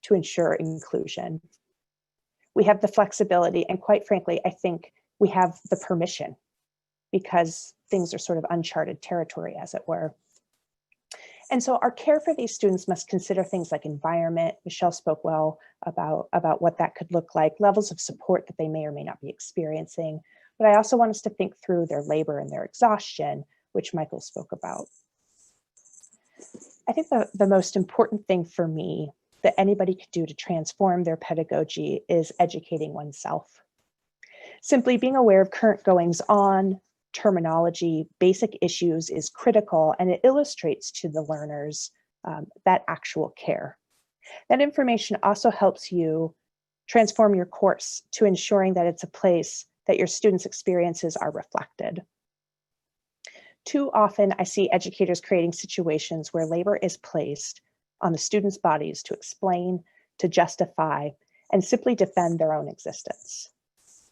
to ensure inclusion. We have the flexibility, and quite frankly, I think we have the permission, because things are sort of uncharted territory, as it were. And so our care for these students must consider things like environment. Michelle spoke well about what that could look like, levels of support that they may or may not be experiencing. But I also want us to think through their labor and their exhaustion, which Michael spoke about. I think the most important thing for me that anybody could do to transform their pedagogy is educating oneself. Simply being aware of current goings on, terminology, basic issues is critical, and it illustrates to the learners that actual care. That information also helps you transform your course to ensuring that it's a place that your students' experiences are reflected. Too often, I see educators creating situations where labor is placed on the students' bodies to explain, to justify, and simply defend their own existence.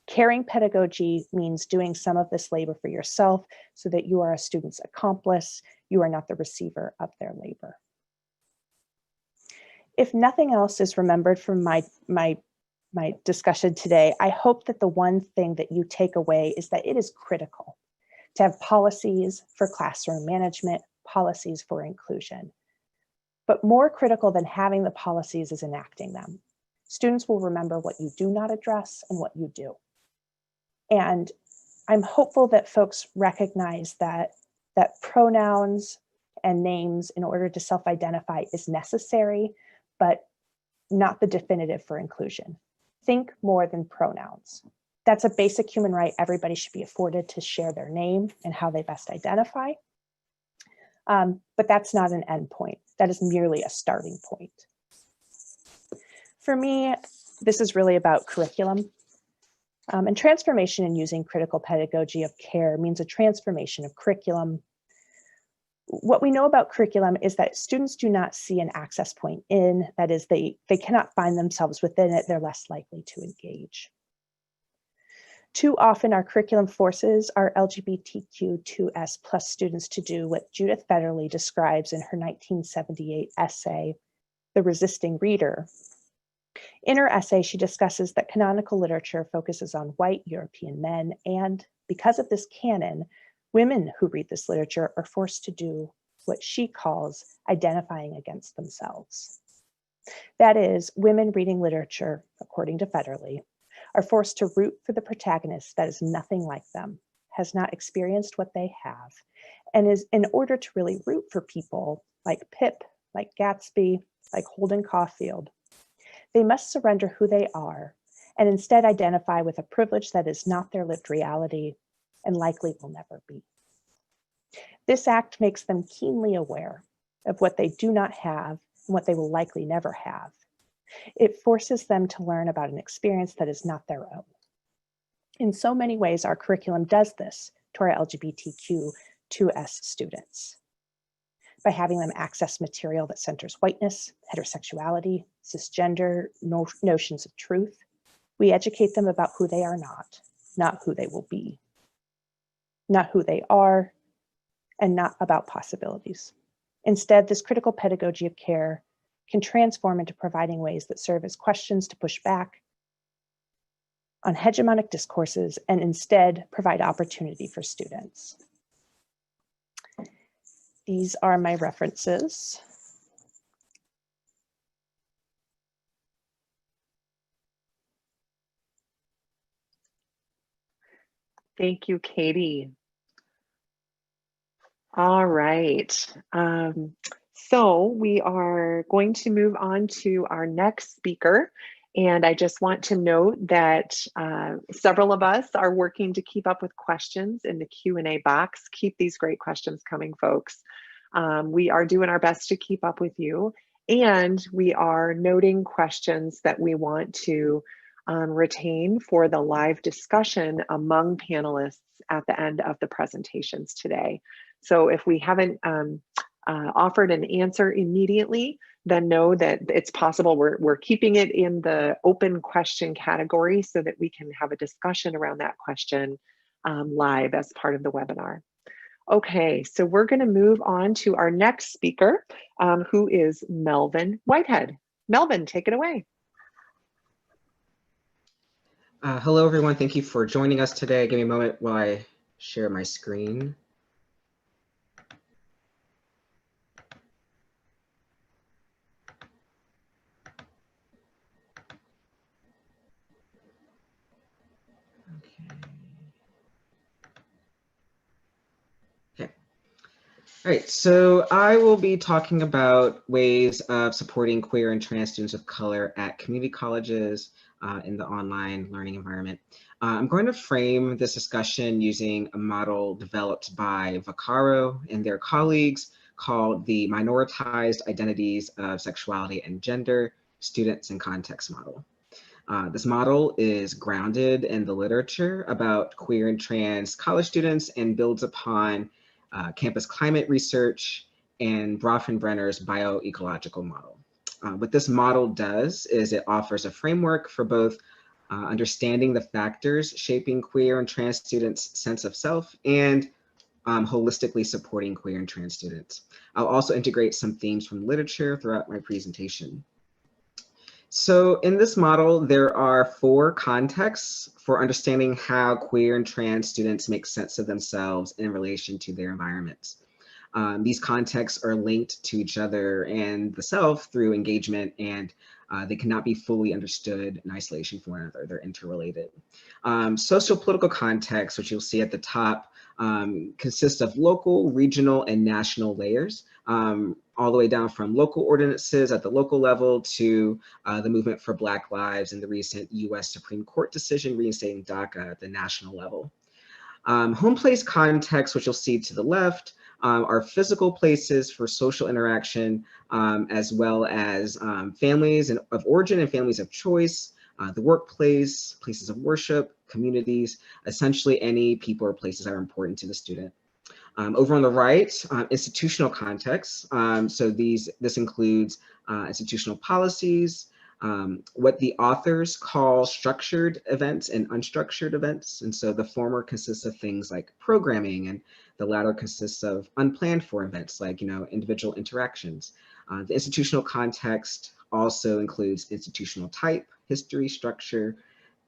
Caring pedagogy means doing some of this labor for yourself so that you are a student's accomplice, you are not the receiver of their labor. If nothing else is remembered from my discussion today, I hope that the one thing that you take away is that it is critical to have policies for classroom management, policies for inclusion. But more critical than having the policies is enacting them. Students will remember what you do not address and what you do. And I'm hopeful that folks recognize that pronouns and names in order to self-identify is necessary, but not the definitive for inclusion. Think more than pronouns. That's a basic human right. Everybody should be afforded to share their name and how they best identify. But that's not an end point. That is merely a starting point. For me, this is really about curriculum. And transformation in using critical pedagogy of care means a transformation of curriculum. What we know about curriculum is that students do not see an access point in, that is, they cannot find themselves within it, they're less likely to engage. Too often our curriculum forces our LGBTQ2S plus students to do what Judith Federley describes in her 1978 essay, The Resisting Reader. In her essay, she discusses that canonical literature focuses on white European men, and because of this canon, women who read this literature are forced to do what she calls identifying against themselves. That is, women reading literature, according to Federley, are forced to root for the protagonist that is nothing like them, has not experienced what they have, and is, in order to really root for people like Pip, like Gatsby, like Holden Caulfield, they must surrender who they are and instead identify with a privilege that is not their lived reality and likely will never be. This act makes them keenly aware of what they do not have and what they will likely never have. It forces them to learn about an experience that is not their own. In so many ways, our curriculum does this to our LGBTQ2S students. By having them access material that centers whiteness, heterosexuality, cisgender notions of truth, we educate them about who they are not who they will be, not who they are, and not about possibilities. Instead, this critical pedagogy of care can transform into providing ways that serve as questions to push back on hegemonic discourses and instead provide opportunity for students. These are my references. Thank you, Katy. All right. So we are going to move on to our next speaker. And I just want to note that several of us are working to keep up with questions in the Q&A box. Keep these great questions coming, folks. We are doing our best to keep up with you. And we are noting questions that we want to retain for the live discussion among panelists at the end of the presentations today. So if we haven't offered an answer immediately, then know that it's possible we're keeping it in the open question category so that we can have a discussion around that question live as part of the webinar. Okay, so we're going to move on to our next speaker, who is Melvin Whitehead. Melvin, take it away. Hello, everyone. Thank you for joining us today. Give me a moment while I share my screen. All right, so I will be talking about ways of supporting queer and trans students of color at community colleges in the online learning environment. I'm going to frame this discussion using a model developed by Vaccaro and their colleagues called the Minoritized Identities of Sexuality and Gender, Students and Context Model. This model is grounded in the literature about queer and trans college students and builds upon campus climate research and Bronfenbrenner's bioecological model. What this model does is it offers a framework for both understanding the factors shaping queer and trans students' sense of self and holistically supporting queer and trans students. I'll also integrate some themes from literature throughout my presentation. So in this model, there are 4 contexts for understanding how queer and trans students make sense of themselves in relation to their environments. These contexts are linked to each other and the self through engagement, and they cannot be fully understood in isolation from one another. They're interrelated. Socio-political context, which you'll see at the top, consists of local, regional, and national layers, all the way down from local ordinances at the local level to the movement for Black lives and the recent US Supreme Court decision reinstating DACA at the national level. Home place context, which you'll see to the left, are physical places for social interaction, as well as families of origin and families of choice, the workplace, places of worship, communities, essentially any people or places that are important to the student. Over on the right, institutional context. So this includes institutional policies, what the authors call structured events and unstructured events. And so the former consists of things like programming, and the latter consists of unplanned for events like, individual interactions. The institutional context also includes institutional type, history, structure,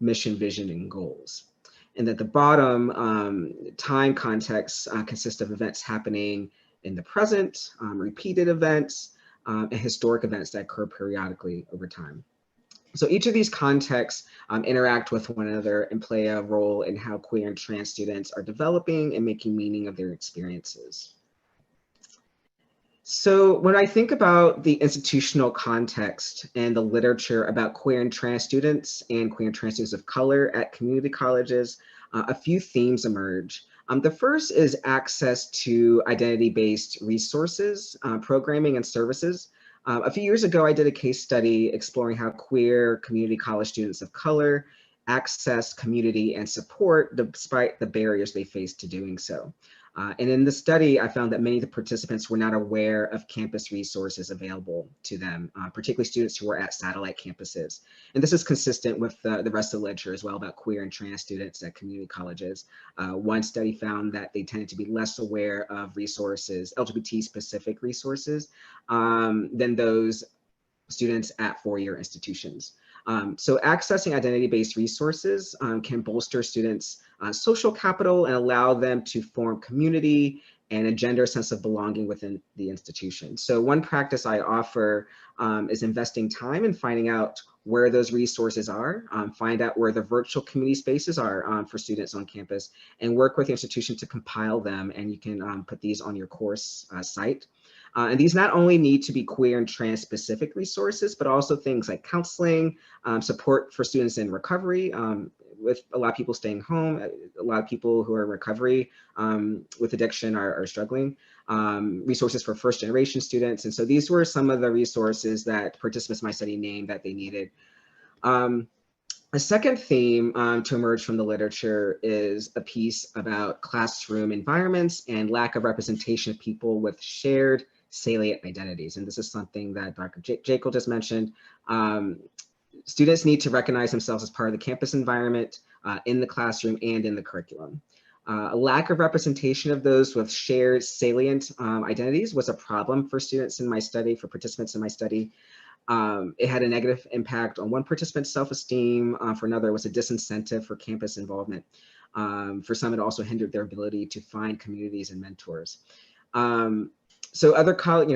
mission, vision, and goals. And at the bottom, time context consists of events happening in the present, repeated events, and historic events that occur periodically over time. So each of these contexts interact with one another and play a role in how queer and trans students are developing and making meaning of their experiences. So when I think about the institutional context and the literature about queer and trans students and queer and trans students of color at community colleges, a few themes emerge. The first is access to identity-based resources, programming, and services. A few years ago, I did a case study exploring how queer community college students of color access community and support despite the barriers they face to doing so. And in the study, I found that many of the participants were not aware of campus resources available to them, particularly students who were at satellite campuses. And this is consistent with the rest of the literature as well about queer and trans students at community colleges. One study found that they tended to be less aware of resources, LGBT-specific resources, than those students at four-year institutions. So accessing identity-based resources can bolster students' social capital and allow them to form community and a gender sense of belonging within the institution. So one practice I offer is investing time in finding out where those resources are, find out where the virtual community spaces are for students on campus, and work with the institution to compile them, and you can put these on your course site. And these not only need to be queer and trans specific resources, but also things like counseling, support for students in recovery, with a lot of people staying home, a lot of people who are in recovery with addiction are struggling, resources for first generation students. And so these were some of the resources that participants in my study named that they needed. A second theme to emerge from the literature is a piece about classroom environments and lack of representation of people with shared salient identities. And this is something that Dr. Jaekel just mentioned. Students need to recognize themselves as part of the campus environment in the classroom and in the curriculum. A lack of representation of those with shared salient identities was a problem for students in my study, for participants in my study. It had a negative impact on one participant's self-esteem. For another, it was a disincentive for campus involvement. For some, it also hindered their ability to find communities and mentors. So other colleagues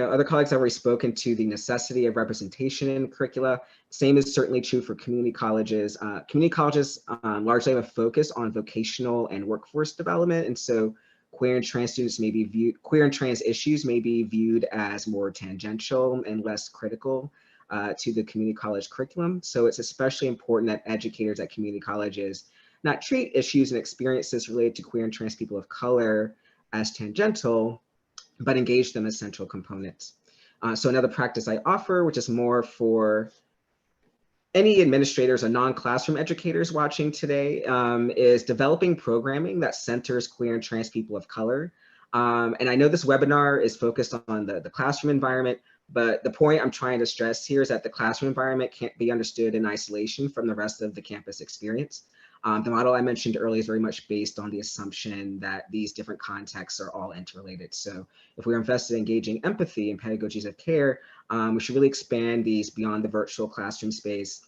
have already spoken to the necessity of representation in curricula. Same is certainly true for community colleges. Community colleges largely have a focus on vocational and workforce development, and so queer and trans students may be viewed, queer and trans issues may be viewed as more tangential and less critical to the community college curriculum. So it's especially important that educators at community colleges not treat issues and experiences related to queer and trans people of color as tangential, but engage them as central components. So another practice I offer, which is more for any administrators or non-classroom educators watching today, is developing programming that centers queer and trans people of color. And I know this webinar is focused on the classroom environment, but the point I'm trying to stress here is that the classroom environment can't be understood in isolation from the rest of the campus experience. The model I mentioned earlier is very much based on the assumption that these different contexts are all interrelated. So if we're invested in engaging empathy and pedagogies of care, we should really expand these beyond the virtual classroom space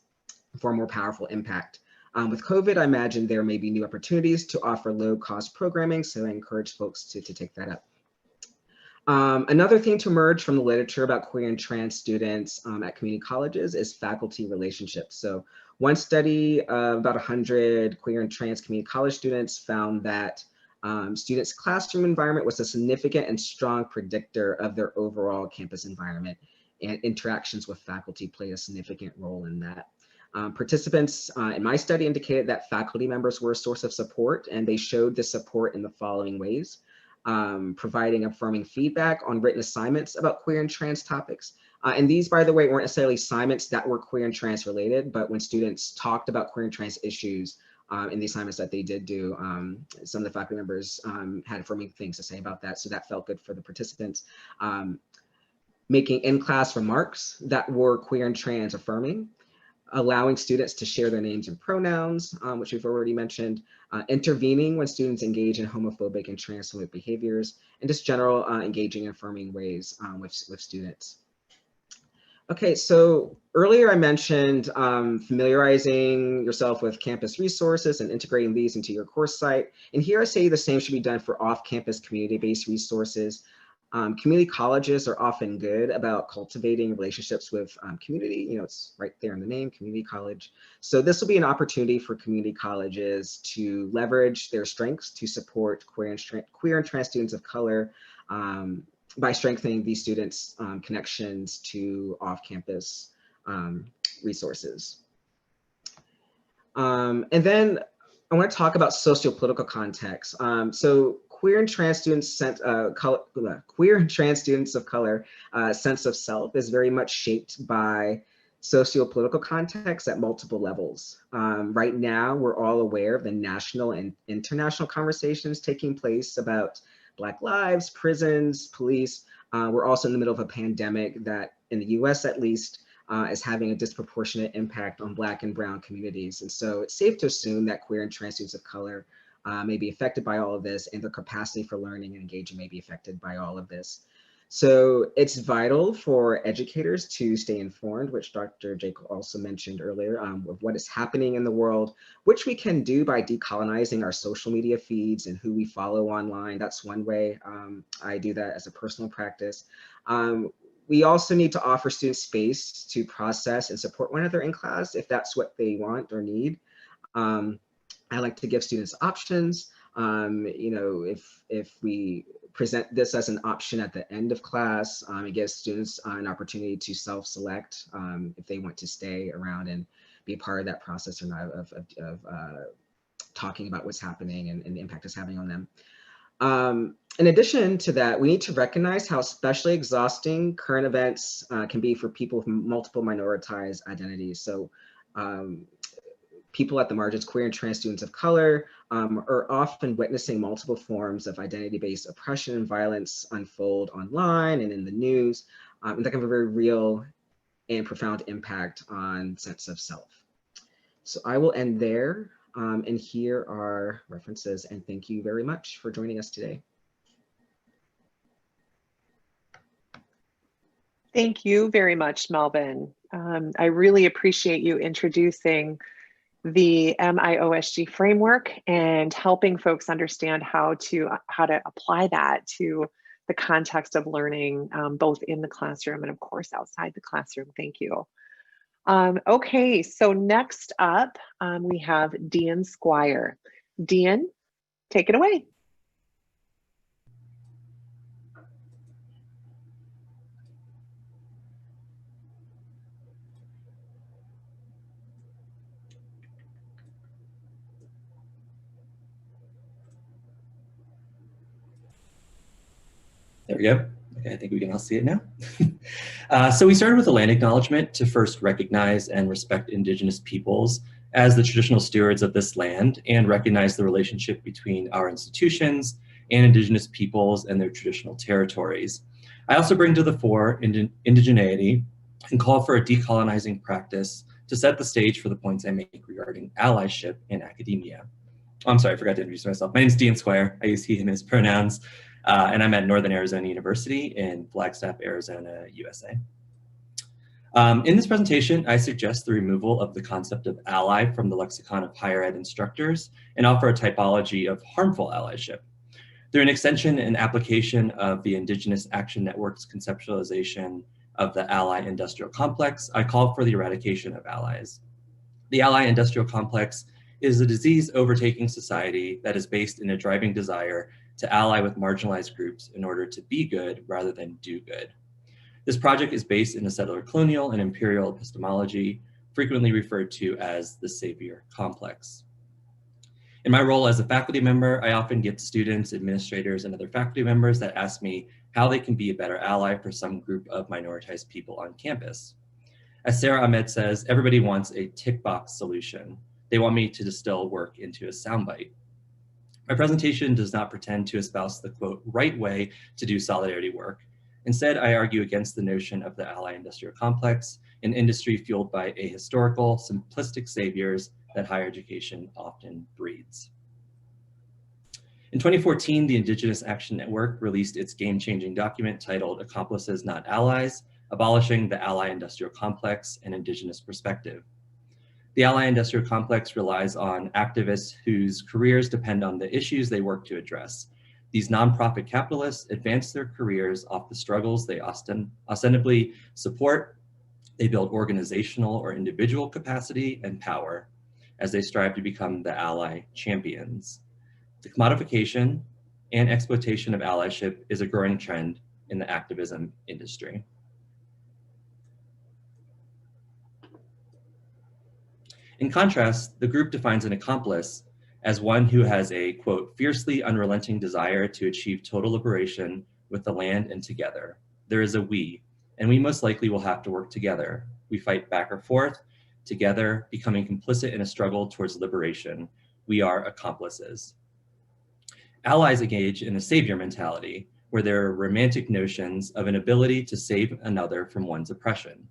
for a more powerful impact. With COVID, I imagine there may be new opportunities to offer low-cost programming, so I encourage folks to take that up. Another thing to emerge from the literature about queer and trans students at community colleges is faculty relationships. So one study of about 100 queer and trans community college students found that students' classroom environment was a significant and strong predictor of their overall campus environment, and interactions with faculty played a significant role in that. Participants in my study indicated that faculty members were a source of support, and they showed this support in the following ways: providing affirming feedback on written assignments about queer and trans topics. And these, by the way, weren't necessarily assignments that were queer and trans related, but when students talked about queer and trans issues in the assignments that they did do, some of the faculty members had affirming things to say about that, so that felt good for the participants. Making in-class remarks that were queer and trans affirming, allowing students to share their names and pronouns, which we've already mentioned, intervening when students engage in homophobic and transphobic behaviors, and just general engaging in affirming ways with students. Okay, so earlier I mentioned familiarizing yourself with campus resources and integrating these into your course site. And here I say the same should be done for off-campus community-based resources. Community colleges are often good about cultivating relationships with community. You know, it's right there in the name, community college. So this will be an opportunity for community colleges to leverage their strengths to support queer and trans students of color by strengthening these students' connections to off-campus resources. And then I want to talk about socio-political context. So queer and trans students of color sense of self is very much shaped by socio-political context at multiple levels. Right now, we're all aware of the national and international conversations taking place about Black lives, prisons, police. We're also in the middle of a pandemic that, in the US at least, is having a disproportionate impact on Black and Brown communities. And so it's safe to assume that queer and trans students of color may be affected by all of this, and their capacity for learning and engaging may be affected by all of this. So it's vital for educators to stay informed, which Dr. Jaekel also mentioned earlier, of what is happening in the world, which we can do by decolonizing our social media feeds and who we follow online. That's one way. I do that as a personal practice. We also need to offer students space to process and support one another in class if that's what they want or need. I like to give students options. You know, if we present this as an option at the end of class, it gives students an opportunity to self-select if they want to stay around and be a part of that process or not of talking about what's happening and the impact it's having on them. In addition to that, we need to recognize how especially exhausting current events can be for people with multiple minoritized identities. So people at the margins, queer and trans students of color, are often witnessing multiple forms of identity-based oppression and violence unfold online and in the news. And that can have a very real and profound impact on sense of self. So I will end there. And here are references, and thank you very much for joining us today. Thank you very much, Melvin. I really appreciate you introducing the MIOSG framework and helping folks understand how to apply that to the context of learning, both in the classroom and of course outside the classroom. Thank you. Okay, so next up, we have Dian Squire. Dian, take it away. There we go. Okay, I think we can all see it now. So we started with a land acknowledgement to first recognize and respect Indigenous peoples as the traditional stewards of this land and recognize the relationship between our institutions and Indigenous peoples and their traditional territories. I also bring to the fore indigeneity and call for a decolonizing practice to set the stage for the points I make regarding allyship in academia. Oh, I'm sorry, I forgot to introduce myself. My name is Dian, Squire. I use he, him, his pronouns, and I'm at Northern Arizona University in Flagstaff, Arizona, USA. In this presentation, I suggest the removal of the concept of ally from the lexicon of higher ed instructors and offer a typology of harmful allyship. Through an extension and application of the Indigenous Action Network's conceptualization of the ally industrial complex, I call for the eradication of allies. The ally industrial complex is a disease overtaking society that is based in a driving desire to ally with marginalized groups in order to be good rather than do good. This project is based in a settler colonial and imperial epistemology, frequently referred to as the savior complex. In my role as a faculty member, I often get students, administrators, and other faculty members that ask me how they can be a better ally for some group of minoritized people on campus. As Sarah Ahmed says, everybody wants a tick box solution. They want me to distill work into a soundbite. My presentation does not pretend to espouse the, quote, right way to do solidarity work. Instead, I argue against the notion of the ally industrial complex, an industry fueled by ahistorical, simplistic saviors that higher education often breeds. In 2014, the Indigenous Action Network released its game-changing document titled Accomplices Not Allies, Abolishing the Ally Industrial Complex and Indigenous Perspective. The ally industrial complex relies on activists whose careers depend on the issues they work to address. These nonprofit capitalists advance their careers off the struggles they ostensibly support. They build organizational or individual capacity and power as they strive to become the ally champions. The commodification and exploitation of allyship is a growing trend in the activism industry. In contrast, the group defines an accomplice as one who has a, quote, fiercely unrelenting desire to achieve total liberation with the land and together. There is a we, and we most likely will have to work together. We fight back or forth, together, becoming complicit in a struggle towards liberation. We are accomplices. Allies engage in a savior mentality, where there are romantic notions of an ability to save another from one's oppression.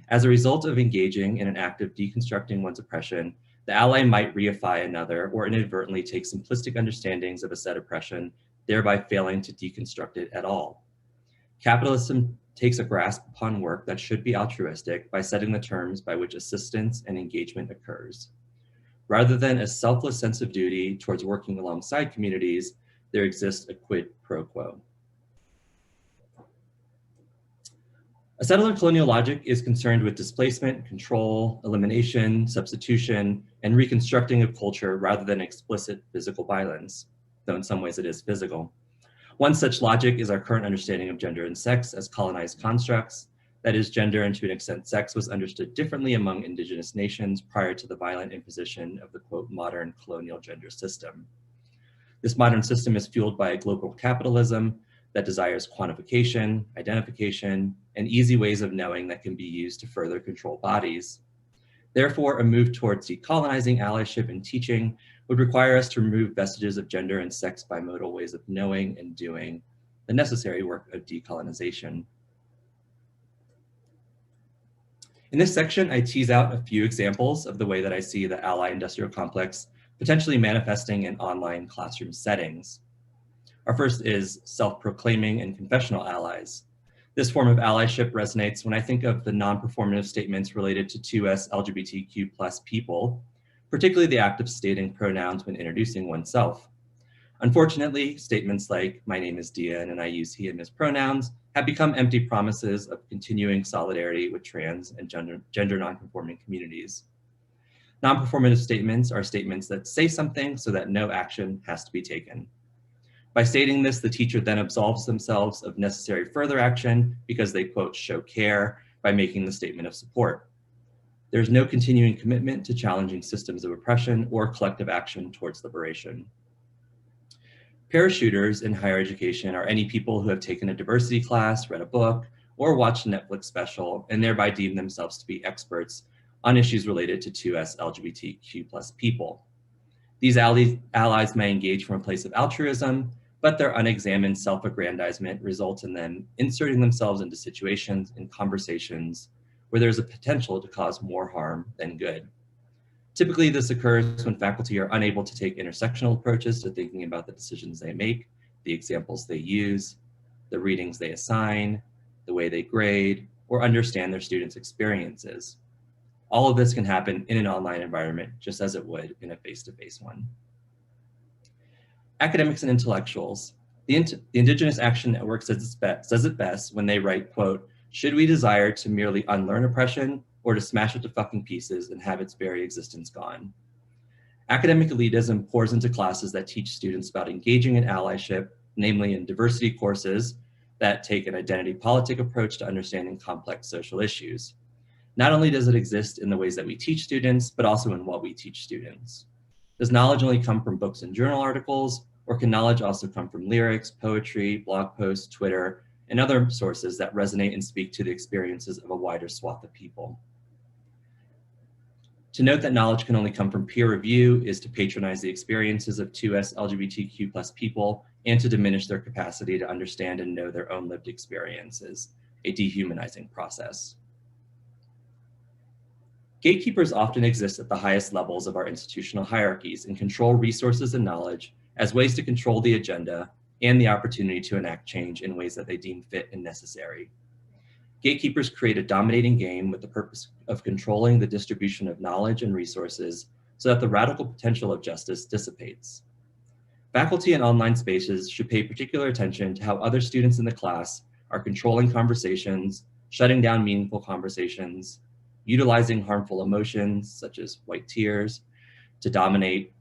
As a result of engaging in an act of deconstructing one's oppression, the ally might reify another or inadvertently take simplistic understandings of a said oppression, thereby failing to deconstruct it at all. Capitalism takes a grasp upon work that should be altruistic by setting the terms by which assistance and engagement occurs. Rather than a selfless sense of duty towards working alongside communities, there exists a quid pro quo. A settler colonial logic is concerned with displacement, control, elimination, substitution, and reconstructing of culture rather than explicit physical violence, though in some ways it is physical. One such logic is our current understanding of gender and sex as colonized constructs. That is, gender and to an extent sex was understood differently among Indigenous nations prior to the violent imposition of the, quote, modern colonial gender system. This modern system is fueled by a global capitalism that desires quantification, identification, and easy ways of knowing that can be used to further control bodies. Therefore, a move towards decolonizing allyship and teaching would require us to remove vestiges of gender and sex bimodal ways of knowing and doing the necessary work of decolonization. In this section, I tease out a few examples of the way that I see the ally industrial complex potentially manifesting in online classroom settings. Our first is self-proclaiming and confessional allies. This form of allyship resonates when I think of the non-performative statements related to 2S LGBTQ+ people, particularly the act of stating pronouns when introducing oneself. Unfortunately, statements like, my name is Dian and I use he and his pronouns, have become empty promises of continuing solidarity with trans and gender non-conforming communities. Non-performative statements are statements that say something so that no action has to be taken. By stating this, the teacher then absolves themselves of necessary further action because they, quote, show care by making the statement of support. There's no continuing commitment to challenging systems of oppression or collective action towards liberation. Parachuters in higher education are any people who have taken a diversity class, read a book, or watched a Netflix special, and thereby deem themselves to be experts on issues related to 2S LGBTQ+ people. These allies may engage from a place of altruism, but their unexamined self-aggrandizement results in them inserting themselves into situations and conversations where there's a potential to cause more harm than good. Typically, this occurs when faculty are unable to take intersectional approaches to thinking about the decisions they make, the examples they use, the readings they assign, the way they grade, or understand their students' experiences. All of this can happen in an online environment, just as it would in a face-to-face one. Academics and intellectuals. The Indigenous Action Network says it best when they write, quote, "Should we desire to merely unlearn oppression or to smash it to fucking pieces and have its very existence gone?" Academic elitism pours into classes that teach students about engaging in allyship, namely in diversity courses that take an identity politic approach to understanding complex social issues. Not only does it exist in the ways that we teach students, but also in what we teach students. Does knowledge only come from books and journal articles, or can knowledge also come from lyrics, poetry, blog posts, Twitter, and other sources that resonate and speak to the experiences of a wider swath of people? To note that knowledge can only come from peer review is to patronize the experiences of 2S LGBTQ+ people and to diminish their capacity to understand and know their own lived experiences, a dehumanizing process. Gatekeepers often exist at the highest levels of our institutional hierarchies and control resources and knowledge as ways to control the agenda and the opportunity to enact change in ways that they deem fit and necessary. Gatekeepers create a dominating game with the purpose of controlling the distribution of knowledge and resources so that the radical potential of justice dissipates. Faculty in online spaces should pay particular attention to how other students in the class are controlling conversations, shutting down meaningful conversations, utilizing harmful emotions such as white tears to dominate,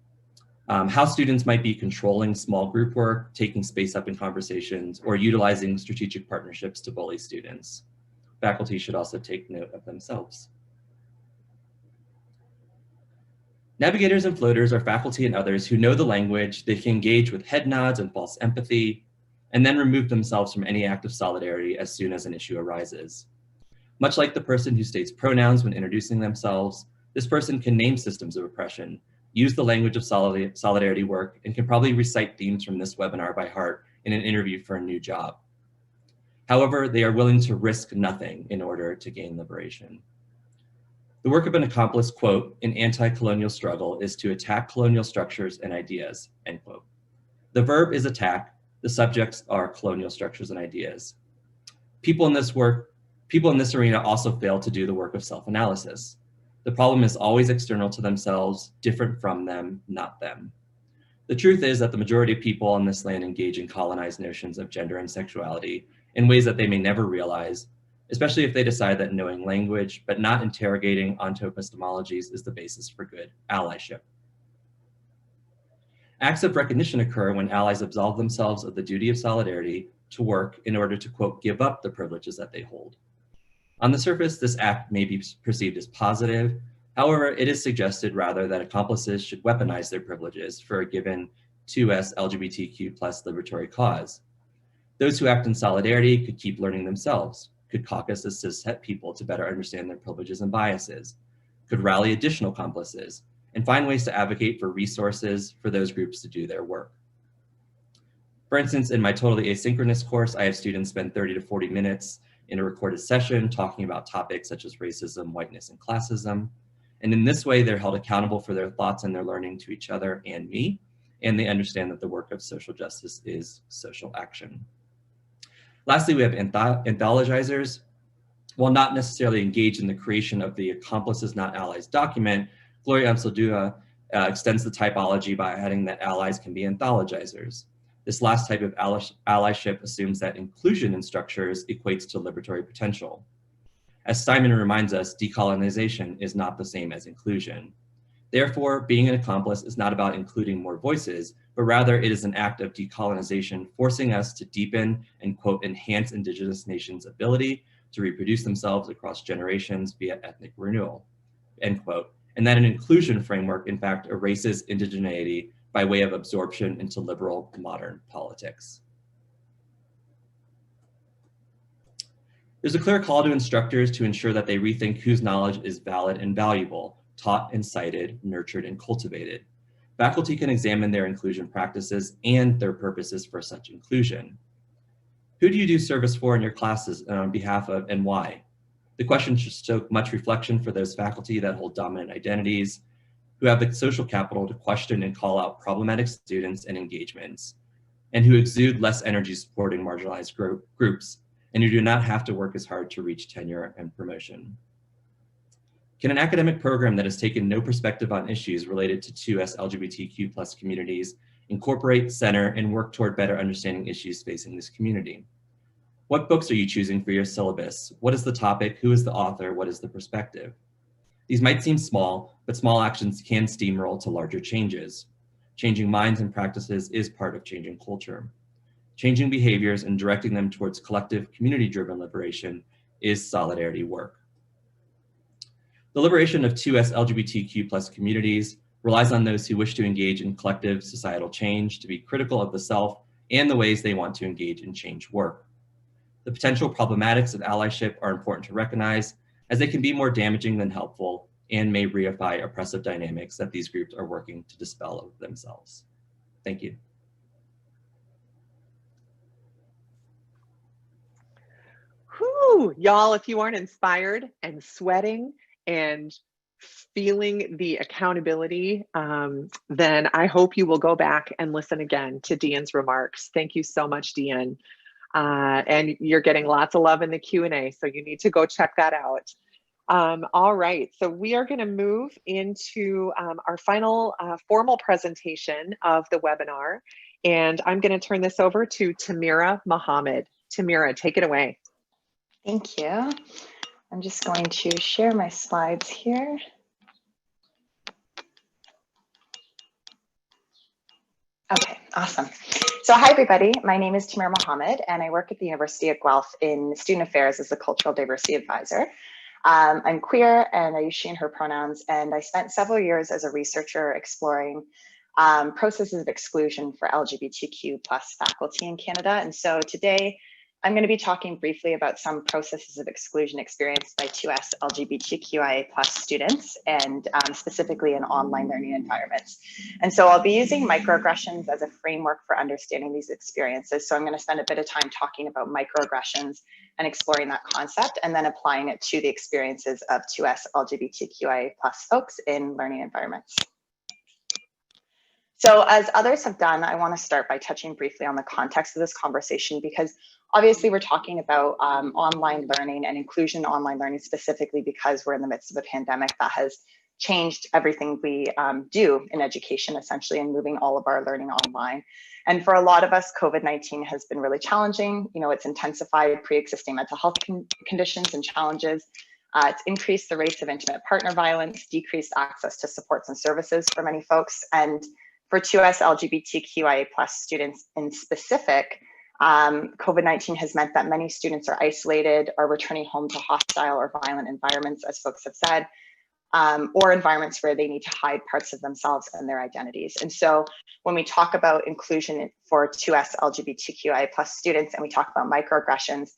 how students might be controlling small group work, taking space up in conversations, or utilizing strategic partnerships to bully students. Faculty should also take note of themselves. Navigators and floaters are faculty and others who know the language, they can engage with head nods and false empathy, and then remove themselves from any act of solidarity as soon as an issue arises. Much like the person who states pronouns when introducing themselves, this person can name systems of oppression, use the language of solidarity work, and can probably recite themes from this webinar by heart in an interview for a new job. However, they are willing to risk nothing in order to gain liberation. The work of an accomplice, quote, in anti-colonial struggle is to attack colonial structures and ideas, end quote. The verb is attack, the subjects are colonial structures and ideas. People in this arena also fail to do the work of self-analysis. The problem is always external to themselves, different from them, not them. The truth is that the majority of people on this land engage in colonized notions of gender and sexuality in ways that they may never realize, especially if they decide that knowing language, but not interrogating onto epistemologies is the basis for good allyship. Acts of recognition occur when allies absolve themselves of the duty of solidarity to work in order to, quote, give up the privileges that they hold. On the surface, this act may be perceived as positive. However, it is suggested rather that accomplices should weaponize their privileges for a given 2S LGBTQ+ liberatory cause. Those who act in solidarity could keep learning themselves, could caucus as cishet people to better understand their privileges and biases, could rally additional accomplices, and find ways to advocate for resources for those groups to do their work. For instance, in my totally asynchronous course, I have students spend 30 to 40 minutes in a recorded session talking about topics such as racism, whiteness, and classism. And in this way, they're held accountable for their thoughts and their learning to each other and me, and they understand that the work of social justice is social action. Lastly, we have anthologizers. While not necessarily engaged in the creation of the Accomplices Not Allies document, Gloria Amsaldua extends the typology by adding that allies can be anthologizers. This last type of allyship assumes that inclusion in structures equates to liberatory potential. As Steinman reminds us, decolonization is not the same as inclusion. Therefore, being an accomplice is not about including more voices, but rather it is an act of decolonization forcing us to deepen and, quote, enhance Indigenous nations' ability to reproduce themselves across generations via ethnic renewal, end quote, and that an inclusion framework, in fact, erases indigeneity by way of absorption into liberal modern politics. There's a clear call to instructors to ensure that they rethink whose knowledge is valid and valuable, taught and cited, nurtured and cultivated. Faculty can examine their inclusion practices and their purposes for such inclusion. Who do you do service for in your classes and on behalf of, and why? The question should stoke much reflection for those faculty that hold dominant identities, who have the social capital to question and call out problematic students and engagements, and who exude less energy supporting marginalized groups, and who do not have to work as hard to reach tenure and promotion. Can an academic program that has taken no perspective on issues related to 2S LGBTQ+ communities incorporate, center, and work toward better understanding issues facing this community? What books are you choosing for your syllabus? What is the topic? Who is the author? What is the perspective? These might seem small, but small actions can steamroll to larger changes. Changing minds and practices is part of changing culture. Changing behaviors and directing them towards collective, community-driven liberation is solidarity work. The liberation of 2S LGBTQ+ communities relies on those who wish to engage in collective societal change to be critical of the self and the ways they want to engage in change work. The potential problematics of allyship are important to recognize, as they can be more damaging than helpful and may reify oppressive dynamics that these groups are working to dispel of themselves. Thank you. Whew, y'all, if you aren't inspired and sweating and feeling the accountability, then I hope you will go back and listen again to Dian's remarks. Thank you so much, Dian. And you're getting lots of love in the Q&A, so you need to go check that out. All right, so we are going to move into our final formal presentation of the webinar, and I'm going to turn this over to Tameera Mohamed. Tameera, take it away. Thank you. I'm just going to share my slides here. Okay, awesome. So hi, everybody. My name is Tameera Mohamed, and I work at the University of Guelph in Student Affairs as a Cultural Diversity Advisor. I'm queer, and I use she and her pronouns, and I spent several years as a researcher exploring processes of exclusion for LGBTQ+ faculty in Canada. And so today, I'm going to be talking briefly about some processes of exclusion experienced by 2S LGBTQIA+ students, and specifically in online learning environments. And so I'll be using microaggressions as a framework for understanding these experiences. So I'm going to spend a bit of time talking about microaggressions and exploring that concept, and then applying it to the experiences of 2S LGBTQIA+ folks in learning environments. So as others have done, I want to start by touching briefly on the context of this conversation, because obviously we're talking about online learning and inclusion in online learning, specifically because we're in the midst of a pandemic that has changed everything we do in education, essentially, and moving all of our learning online. And for a lot of us, COVID-19 has been really challenging. You know, it's intensified pre-existing mental health conditions and challenges. It's increased the rates of intimate partner violence, decreased access to supports and services for many folks. And for 2S LGBTQIA+ students in specific, COVID-19 has meant that many students are isolated or returning home to hostile or violent environments, as folks have said, or environments where they need to hide parts of themselves and their identities. And so when we talk about inclusion for 2S LGBTQIA+ students and we talk about microaggressions,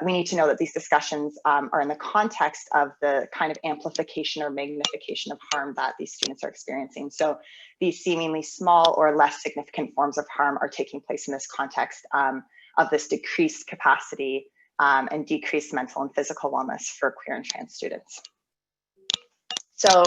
we need to know that these discussions are in the context of the kind of amplification or magnification of harm that these students are experiencing. So these seemingly small or less significant forms of harm are taking place in this context of this decreased capacity and decreased mental and physical wellness for queer and trans students. So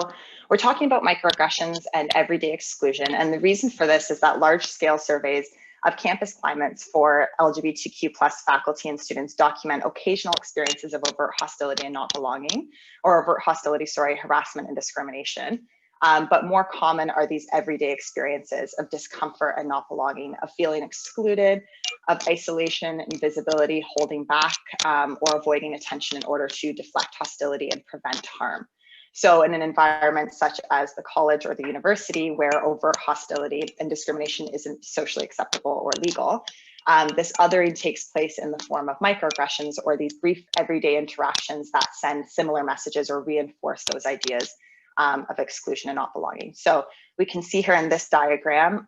we're talking about microaggressions and everyday exclusion. And the reason for this is that large-scale surveys of campus climates for LGBTQ+ faculty and students document occasional experiences of overt hostility and not belonging, or overt hostility, harassment and discrimination. But more common are these everyday experiences of discomfort and not belonging, of feeling excluded, of isolation, invisibility, holding back, or avoiding attention in order to deflect hostility and prevent harm. So in an environment such as the college or the university, where overt hostility and discrimination isn't socially acceptable or legal, this othering takes place in the form of microaggressions, or these brief everyday interactions that send similar messages or reinforce those ideas of exclusion and not belonging. So we can see here in this diagram,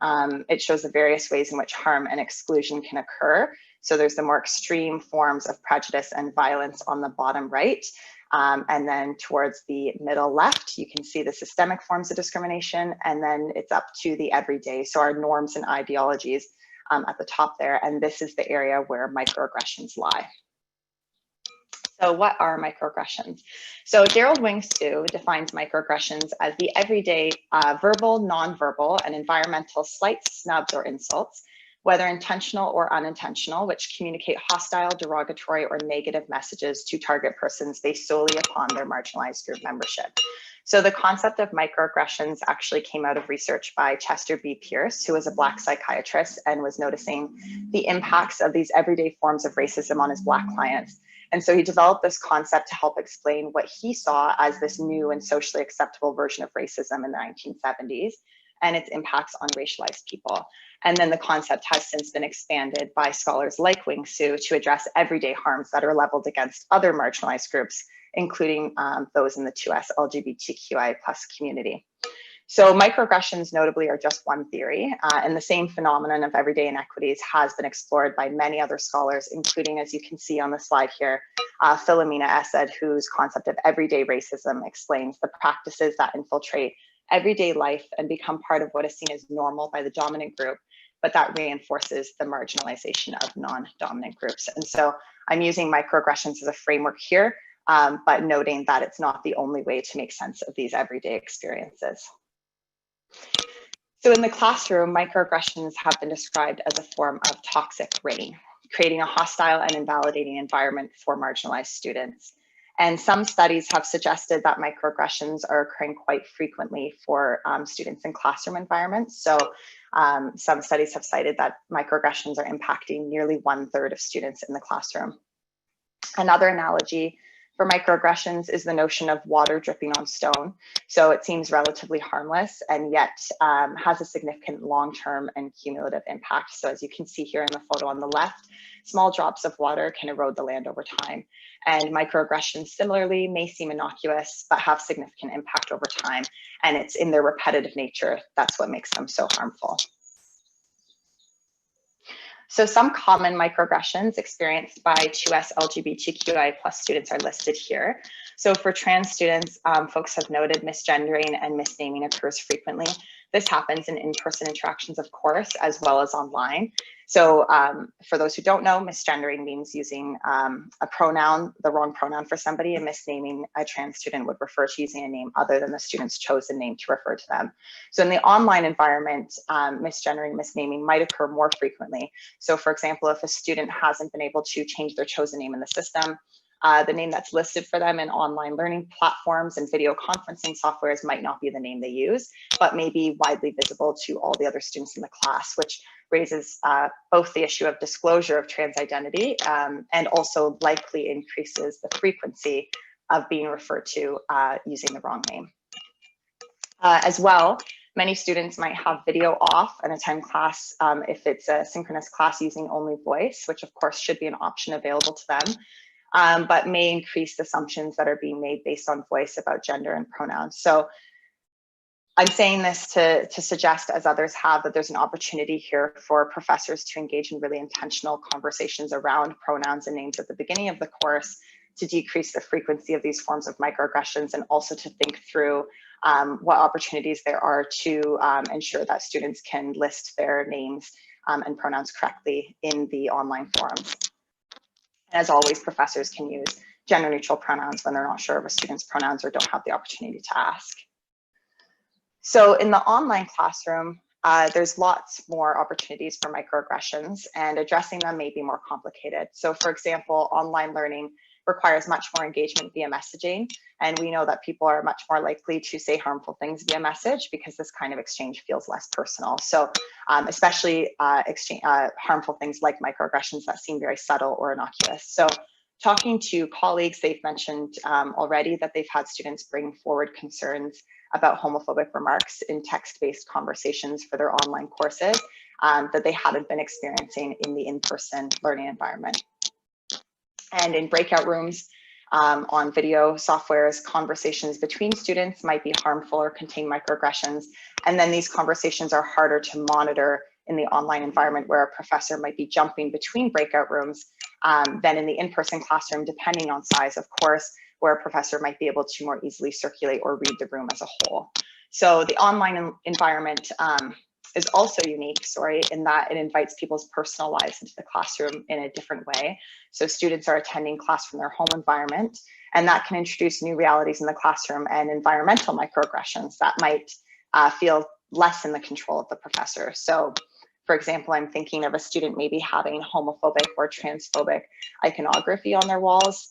it shows the various ways in which harm and exclusion can occur. So there's the more extreme forms of prejudice and violence on the bottom right. And then towards the middle left, you can see the systemic forms of discrimination, and then it's up to the everyday. So our norms and ideologies at the top there, and this is the area where microaggressions lie. So what are microaggressions? So Gerald Wing-Sue defines microaggressions as the everyday verbal, nonverbal, and environmental slights, snubs, or insults, whether intentional or unintentional, which communicate hostile, derogatory, or negative messages to target persons based solely upon their marginalized group membership. So the concept of microaggressions actually came out of research by Chester B. Pierce, who was a Black psychiatrist and was noticing the impacts of these everyday forms of racism on his Black clients. And so he developed this concept to help explain what he saw as this new and socially acceptable version of racism in the 1970s and its impacts on racialized people. And then the concept has since been expanded by scholars like Wing-Sue to address everyday harms that are leveled against other marginalized groups, including those in the 2S LGBTQI+ community. So microaggressions notably are just one theory, and the same phenomenon of everyday inequities has been explored by many other scholars, including, as you can see on the slide here, Philomena Essed, whose concept of everyday racism explains the practices that infiltrate everyday life and become part of what is seen as normal by the dominant group, but that reinforces the marginalization of non-dominant groups. And so I'm using microaggressions as a framework here, but noting that it's not the only way to make sense of these everyday experiences. So in the classroom, microaggressions have been described as a form of toxic rain, creating a hostile and invalidating environment for marginalized students. And some studies have suggested that microaggressions are occurring quite frequently for students in classroom environments. So some studies have cited that microaggressions are impacting nearly 1/3 of students in the classroom. Another analogy for microaggressions is the notion of water dripping on stone. So it seems relatively harmless and yet has a significant long-term and cumulative impact. So as you can see here in the photo on the left, small drops of water can erode the land over time. And microaggressions similarly may seem innocuous, but have significant impact over time. And it's in their repetitive nature, that's what makes them so harmful. So some common microaggressions experienced by 2S LGBTQI+ students are listed here. So for trans students, folks have noted misgendering and misnaming occurs frequently. This happens in in-person interactions, of course, as well as online. So for those who don't know, misgendering means using a pronoun, the wrong pronoun for somebody, and misnaming a trans student would refer to using a name other than the student's chosen name to refer to them. So in the online environment, misgendering, misnaming might occur more frequently. So for example, if a student hasn't been able to change their chosen name in the system, the name that's listed for them in online learning platforms and video conferencing softwares might not be the name they use, but may be widely visible to all the other students in the class, which raises both the issue of disclosure of trans identity and also likely increases the frequency of being referred to using the wrong name. As well, many students might have video off and attend class if it's a synchronous class using only voice, which of course should be an option available to them. But may increase assumptions that are being made based on voice about gender and pronouns. So I'm saying this to suggest, as others have, that there's an opportunity here for professors to engage in really intentional conversations around pronouns and names at the beginning of the course to decrease the frequency of these forms of microaggressions, and also to think through what opportunities there are to ensure that students can list their names and pronouns correctly in the online forums. As always, professors can use gender neutral pronouns when they're not sure of a student's pronouns or don't have the opportunity to ask. So in the online classroom, there's lots more opportunities for microaggressions, and addressing them may be more complicated. So for example, online learning requires much more engagement via messaging. And we know that people are much more likely to say harmful things via message because this kind of exchange feels less personal. So especially harmful things like microaggressions that seem very subtle or innocuous. So talking to colleagues, they've mentioned already that they've had students bring forward concerns about homophobic remarks in text-based conversations for their online courses that they hadn't been experiencing in the in-person learning environment. And in breakout rooms, on video softwares. Conversations between students might be harmful or contain microaggressions. And then these conversations are harder to monitor in the online environment, where a professor might be jumping between breakout rooms than in the in-person classroom, depending on size, of course, where a professor might be able to more easily circulate or read the room as a whole. So the online environment is also unique, in that it invites people's personal lives into the classroom in a different way. So students are attending class from their home environment, and that can introduce new realities in the classroom and environmental microaggressions that might feel less in the control of the professor. So, for example, I'm thinking of a student maybe having homophobic or transphobic iconography on their walls,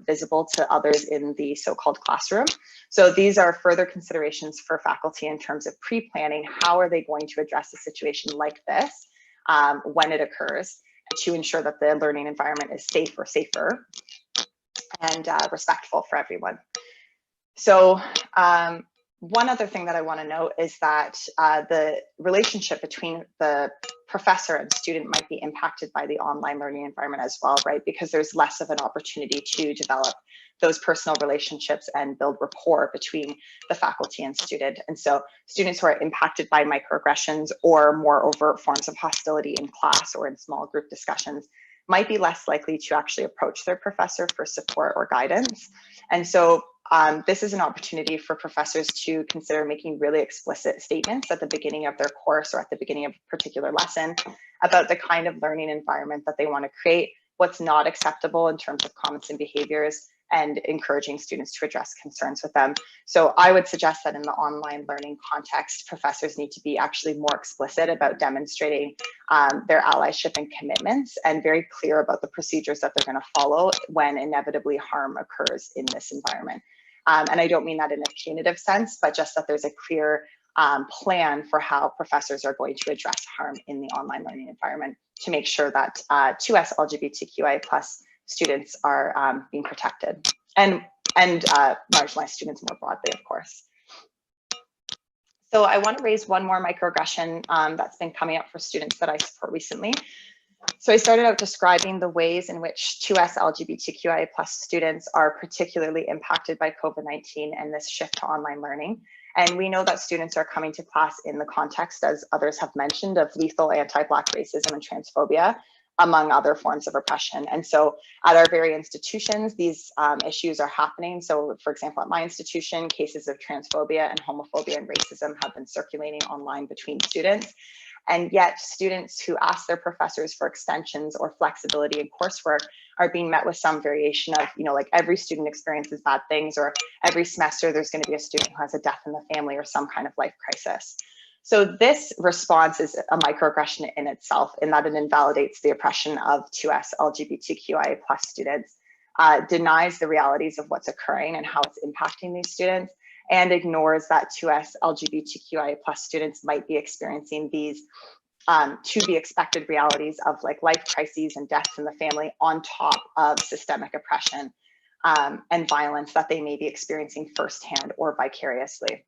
visible to others in the so-called classroom. So these are further considerations for faculty in terms of pre-planning. How are they going to address a situation like this when it occurs, to ensure that the learning environment is safer and respectful for everyone. So one other thing that I want to note is that the relationship between the professor and student might be impacted by the online learning environment as well, right? Because there's less of an opportunity to develop those personal relationships and build rapport between the faculty and student. And so students who are impacted by microaggressions or more overt forms of hostility in class or in small group discussions might be less likely to actually approach their professor for support or guidance. And so this is an opportunity for professors to consider making really explicit statements at the beginning of their course or at the beginning of a particular lesson about the kind of learning environment that they want to create, what's not acceptable in terms of comments and behaviors, and encouraging students to address concerns with them. So I would suggest that in the online learning context, professors need to be actually more explicit about demonstrating their allyship and commitments, and very clear about the procedures that they're going to follow when inevitably harm occurs in this environment. And I don't mean that in a punitive sense, but just that there's a clear plan for how professors are going to address harm in the online learning environment to make sure that 2S LGBTQI+ students are being protected, and marginalized students more broadly, of course. So I want to raise one more microaggression that's been coming up for students that I support recently. So I started out describing the ways in which 2S LGBTQI+ students are particularly impacted by COVID-19 and this shift to online learning. And we know that students are coming to class in the context, as others have mentioned, of lethal anti-Black racism and transphobia, among other forms of oppression. And so at our very institutions, these issues are happening. So for example, at my institution, cases of transphobia and homophobia and racism have been circulating online between students. And yet students who ask their professors for extensions or flexibility in coursework are being met with some variation of, like every student experiences bad things, or every semester there's going to be a student who has a death in the family or some kind of life crisis. So this response is a microaggression in itself, in that it invalidates the oppression of 2S LGBTQI+ students, denies the realities of what's occurring and how it's impacting these students, and ignores that 2S LGBTQI+ students might be experiencing these to be expected realities of life crises and deaths in the family, on top of systemic oppression and violence that they may be experiencing firsthand or vicariously.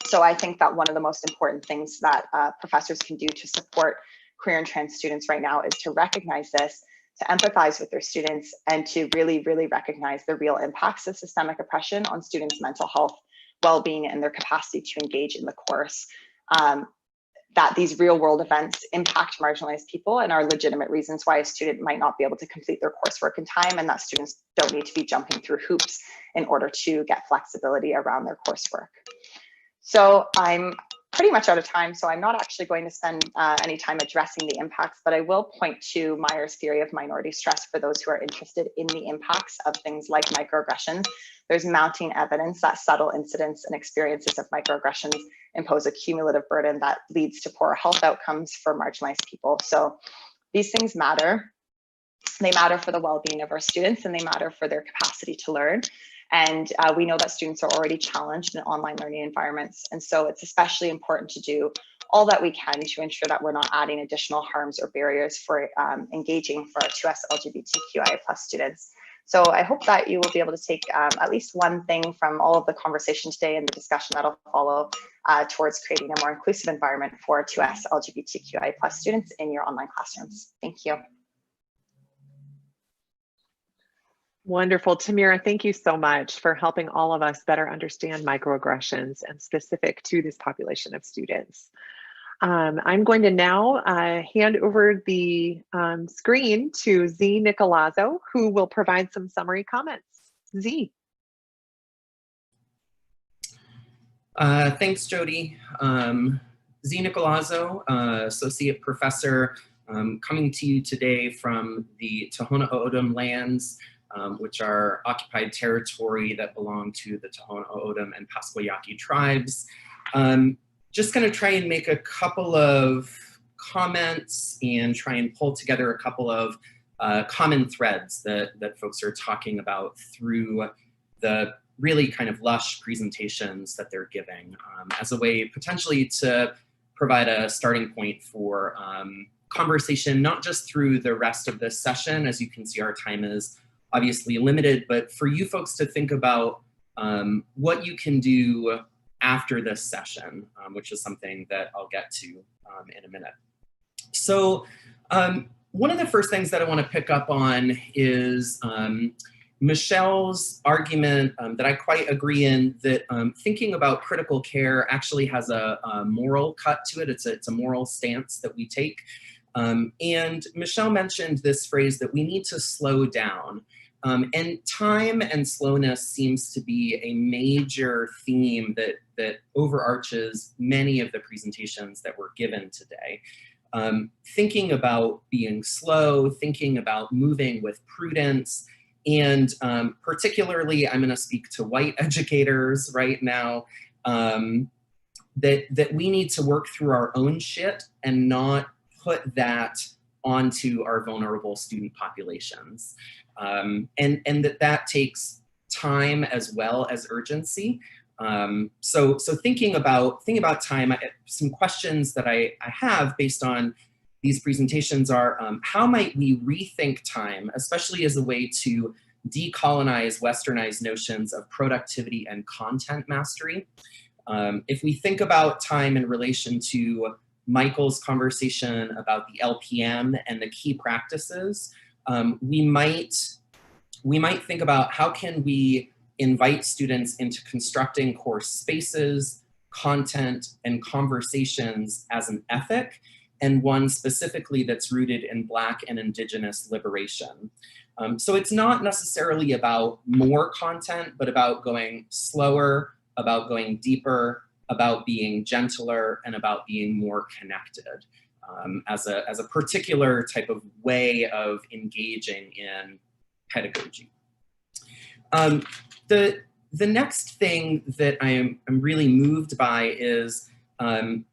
So I think that one of the most important things that professors can do to support queer and trans students right now is to recognize this, to empathize with their students, and to really, really recognize the real impacts of systemic oppression on students' mental health, well-being, and their capacity to engage in the course. That these real world events impact marginalized people and are legitimate reasons why a student might not be able to complete their coursework in time, and that students don't need to be jumping through hoops in order to get flexibility around their coursework. So I'm pretty much out of time, so I'm not actually going to spend any time addressing the impacts, but I will point to Meyer's theory of minority stress for those who are interested in the impacts of things like microaggressions. There's mounting evidence that subtle incidents and experiences of microaggressions impose a cumulative burden that leads to poorer health outcomes for marginalized people. So these things matter. They matter for the well-being of our students, and they matter for their capacity to learn. And we know that students are already challenged in online learning environments. And so it's especially important to do all that we can to ensure that we're not adding additional harms or barriers for engaging for our 2S LGBTQI+ students. So I hope that you will be able to take at least one thing from all of the conversation today and the discussion that'll follow towards creating a more inclusive environment for 2S LGBTQI+ students in your online classrooms. Thank you. Wonderful. Tameera, thank you so much for helping all of us better understand microaggressions and specific to this population of students. I'm going to now hand over the screen to Z Nicolazzo, who will provide some summary comments. Z. Thanks, Jodi. Z Nicolazzo, Associate Professor, coming to you today from the Tohono O'odham lands, which are occupied territory that belong to the Tohono O'odham and Pasquayaqui tribes. Just going to try and make a couple of comments and try and pull together a couple of common threads that folks are talking about through the really kind of lush presentations that they're giving as a way potentially to provide a starting point for conversation, not just through the rest of this session. As you can see, our time is obviously limited, but for you folks to think about what you can do after this session, which is something that I'll get to in a minute. So one of the first things that I want to pick up on is Michelle's argument that I quite agree in, that thinking about critical care actually has a moral cut to it. It's a moral stance that we take. And Michelle mentioned this phrase that we need to slow down. And time and slowness seems to be a major theme that overarches many of the presentations that were given today. Thinking about being slow, thinking about moving with prudence, and particularly, I'm going to speak to white educators right now, that we need to work through our own shit and not put that onto our vulnerable student populations. And that takes time as well as urgency. So thinking about time, some questions that I have based on these presentations are, how might we rethink time, especially as a way to decolonize westernized notions of productivity and content mastery? If we think about time in relation to Michael's conversation about the LPM and the key practices, we might think about how can we invite students into constructing course spaces, content, and conversations as an ethic, and one specifically that's rooted in Black and Indigenous liberation. So it's not necessarily about more content, but about going slower, about going deeper, about being gentler, and about being more connected as a particular type of way of engaging in pedagogy. The next thing that I'm really moved by is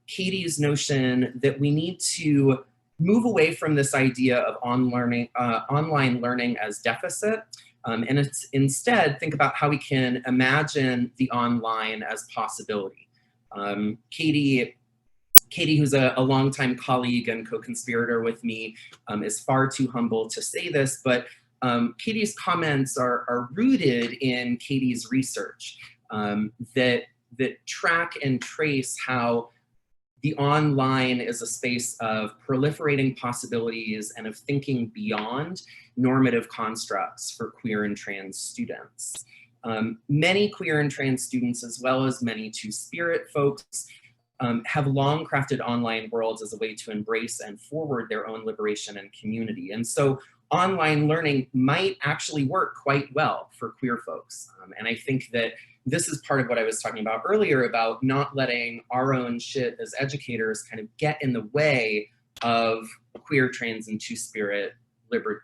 Katy's notion that we need to move away from this idea of online learning as deficit, and it's instead think about how we can imagine the online as possibility. Katy, who's a longtime colleague and co-conspirator with me, is far too humble to say this, but Katy's comments are rooted in Katy's research that track and trace how the online is a space of proliferating possibilities and of thinking beyond normative constructs for queer and trans students. Many queer and trans students, as well as many Two-Spirit folks, have long crafted online worlds as a way to embrace and forward their own liberation and community. And so online learning might actually work quite well for queer folks. And I think that this is part of what I was talking about earlier about not letting our own shit as educators kind of get in the way of queer, trans, and Two-Spirit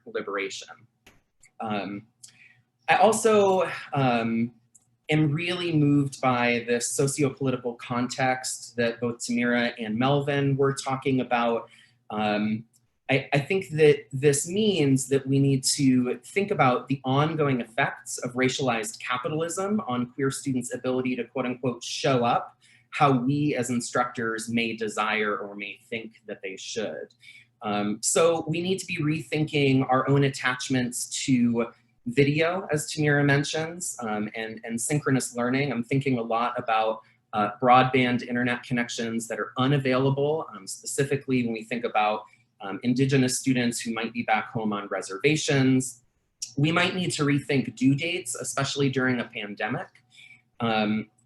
liberation. I also am really moved by this socio-political context that both Tameera and Melvin were talking about. I think that this means that we need to think about the ongoing effects of racialized capitalism on queer students' ability to quote unquote show up how we as instructors may desire or may think that they should. So we need to be rethinking our own attachments to video, as Tameera mentions, and synchronous learning. I'm thinking a lot about broadband internet connections that are unavailable, specifically when we think about Indigenous students who might be back home on reservations, We might need to rethink due dates, especially during a pandemic.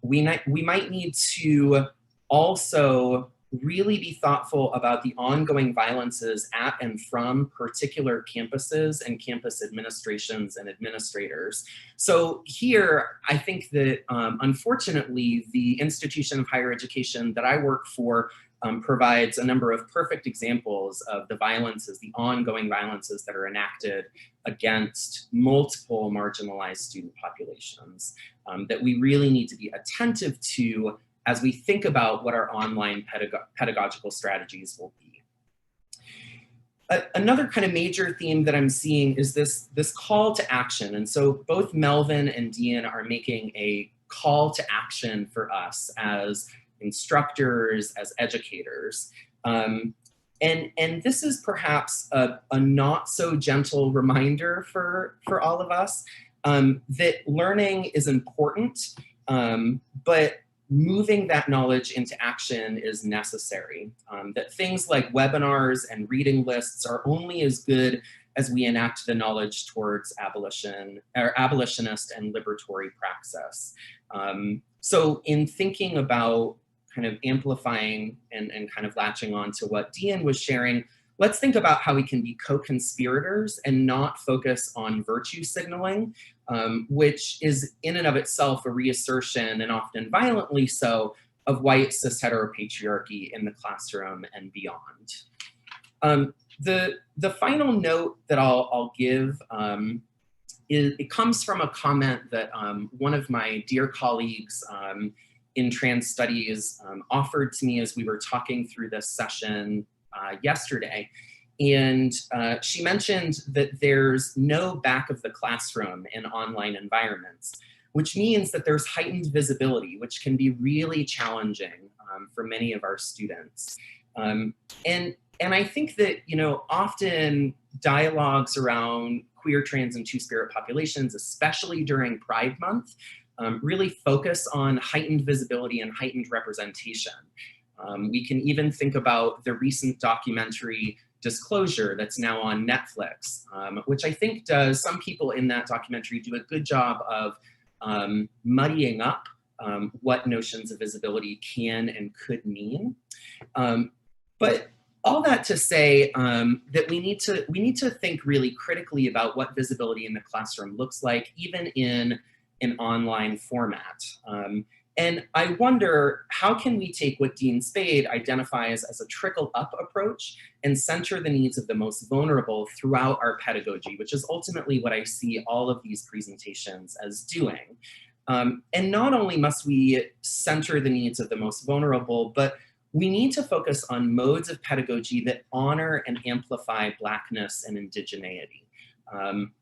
We might need to also really be thoughtful about the ongoing violences at and from particular campuses and campus administrations and administrators. So here, I think that unfortunately, the institution of higher education that I work for provides a number of perfect examples of the violences, the ongoing violences that are enacted against multiple marginalized student populations that we really need to be attentive to as we think about what our online pedagogical strategies will be. Another kind of major theme that I'm seeing is this call to action. And so both Melvin and Dian are making a call to action for us as instructors, as educators. And this is perhaps a not so gentle reminder for all of us that learning is important, but moving that knowledge into action is necessary. That things like webinars and reading lists are only as good as we enact the knowledge towards abolition or abolitionist and liberatory praxis. So in thinking about kind of amplifying and kind of latching on to what Dian was sharing, let's think about how we can be co-conspirators and not focus on virtue signaling, which is in and of itself a reassertion, and often violently so, of white cis heteropatriarchy in the classroom and beyond. The final note that I'll give it comes from a comment that one of my dear colleagues in trans studies offered to me as we were talking through this session yesterday. And she mentioned that there's no back of the classroom in online environments, which means that there's heightened visibility, which can be really challenging for many of our students. And I think that, you know, often dialogues around queer, trans, and two-spirit populations, especially during Pride Month, really focus on heightened visibility and heightened representation. We can even think about the recent documentary Disclosure that's now on Netflix, which I think does, some people in that documentary do a good job of muddying up what notions of visibility can and could mean. But all that to say that we need to think really critically about what visibility in the classroom looks like, even in an online format. And I wonder, how can we take what Dean Spade identifies as a trickle-up approach and center the needs of the most vulnerable throughout our pedagogy, which is ultimately what I see all of these presentations as doing. And not only must we center the needs of the most vulnerable, but we need to focus on modes of pedagogy that honor and amplify Blackness and indigeneity.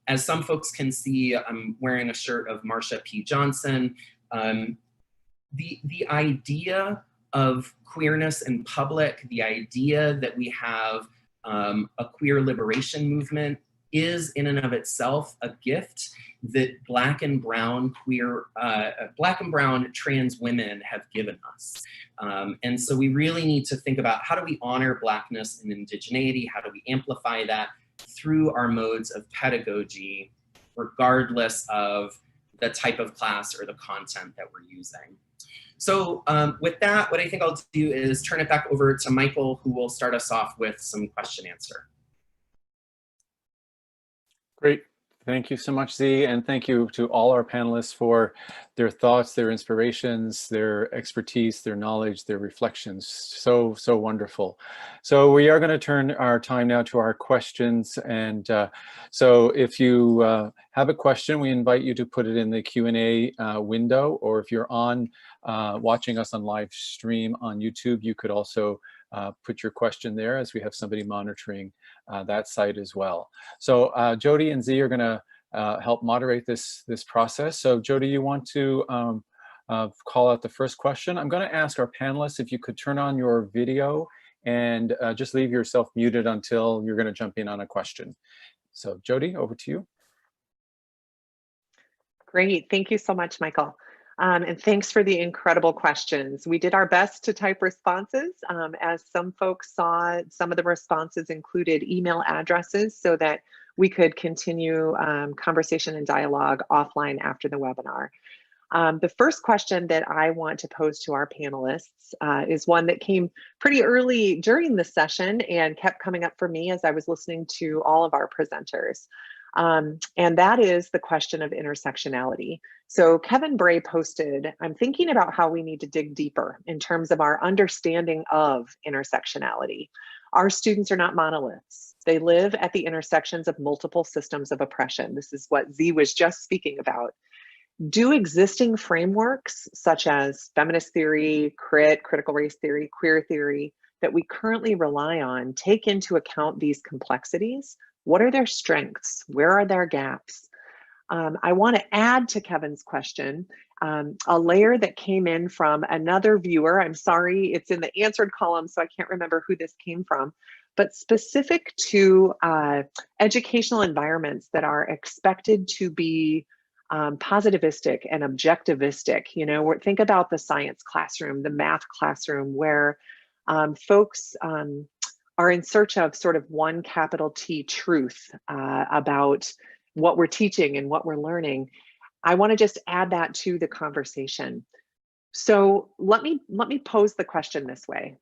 As some folks can see, I'm wearing a shirt of Marsha P. Johnson. The idea of queerness in public, the idea that we have a queer liberation movement is in and of itself a gift that Black and brown trans women have given us. And so we really need to think about, how do we honor Blackness and indigeneity? How do we amplify that through our modes of pedagogy, regardless of the type of class or the content that we're using? So with that, what I think I'll do is turn it back over to Michael, who will start us off with some question answer. Great. Thank you so much, Z, and thank you to all our panelists for their thoughts, their inspirations, their expertise, their knowledge, their reflections. So wonderful. So we are going to turn our time now to our questions. And so if you have a question, we invite you to put it in the Q&A window, or if you're on watching us on live stream on YouTube, you could also put your question there, as we have somebody monitoring that site as well. So Jodi and Z are going to help moderate this process. So Jodi, you want to call out the first question? I'm going to ask our panelists if you could turn on your video and just leave yourself muted until you're going to jump in on a question. So Jodi, over to you. Great, thank you so much, Michael. And thanks for the incredible questions. We did our best to type responses. As some folks saw, some of the responses included email addresses so that we could continue conversation and dialogue offline after the webinar. The first question that I want to pose to our panelists is one that came pretty early during the session and kept coming up for me as I was listening to all of our presenters. And that is the question of intersectionality. So Kevin Bray posted, I'm thinking about how we need to dig deeper in terms of our understanding of intersectionality. Our students are not monoliths. They live at the intersections of multiple systems of oppression. This is what Z was just speaking about. Do existing frameworks such as feminist theory, critical race theory, queer theory that we currently rely on take into account these complexities? What are their strengths? Where are their gaps? I want to add to Kevin's question a layer that came in from another viewer. I'm sorry, it's in the answered column, so I can't remember who this came from, but specific to educational environments that are expected to be positivistic and objectivistic. You know, think about the science classroom, the math classroom, where folks are in search of sort of one capital T truth about what we're teaching and what we're learning. I want to just add that to the conversation. So let me pose the question this way.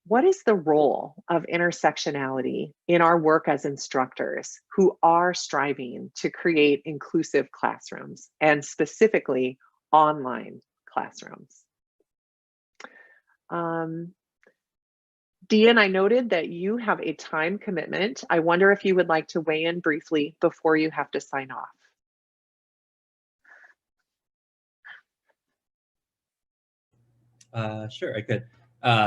What is the role of intersectionality in our work as instructors who are striving to create inclusive classrooms, and specifically online classrooms? Dian, I noted that you have a time commitment. I wonder if you would like to weigh in briefly before you have to sign off. Sure, I could.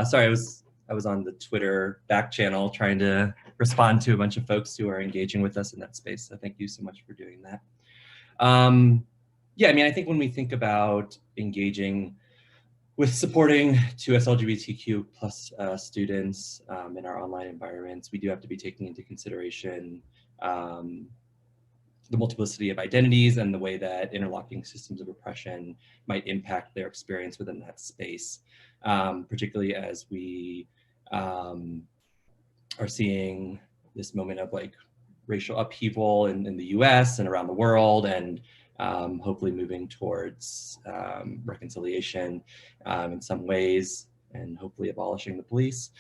Sorry, I was on the Twitter back channel trying to respond to a bunch of folks who are engaging with us in that space. So thank you so much for doing that. Yeah, I mean, I think when we think about engaging with supporting 2S LGBTQ plus students in our online environments, we do have to be taking into consideration the multiplicity of identities and the way that interlocking systems of oppression might impact their experience within that space, particularly as we are seeing this moment of like racial upheaval in the US and around the world, and hopefully moving towards reconciliation in some ways, and hopefully abolishing the police.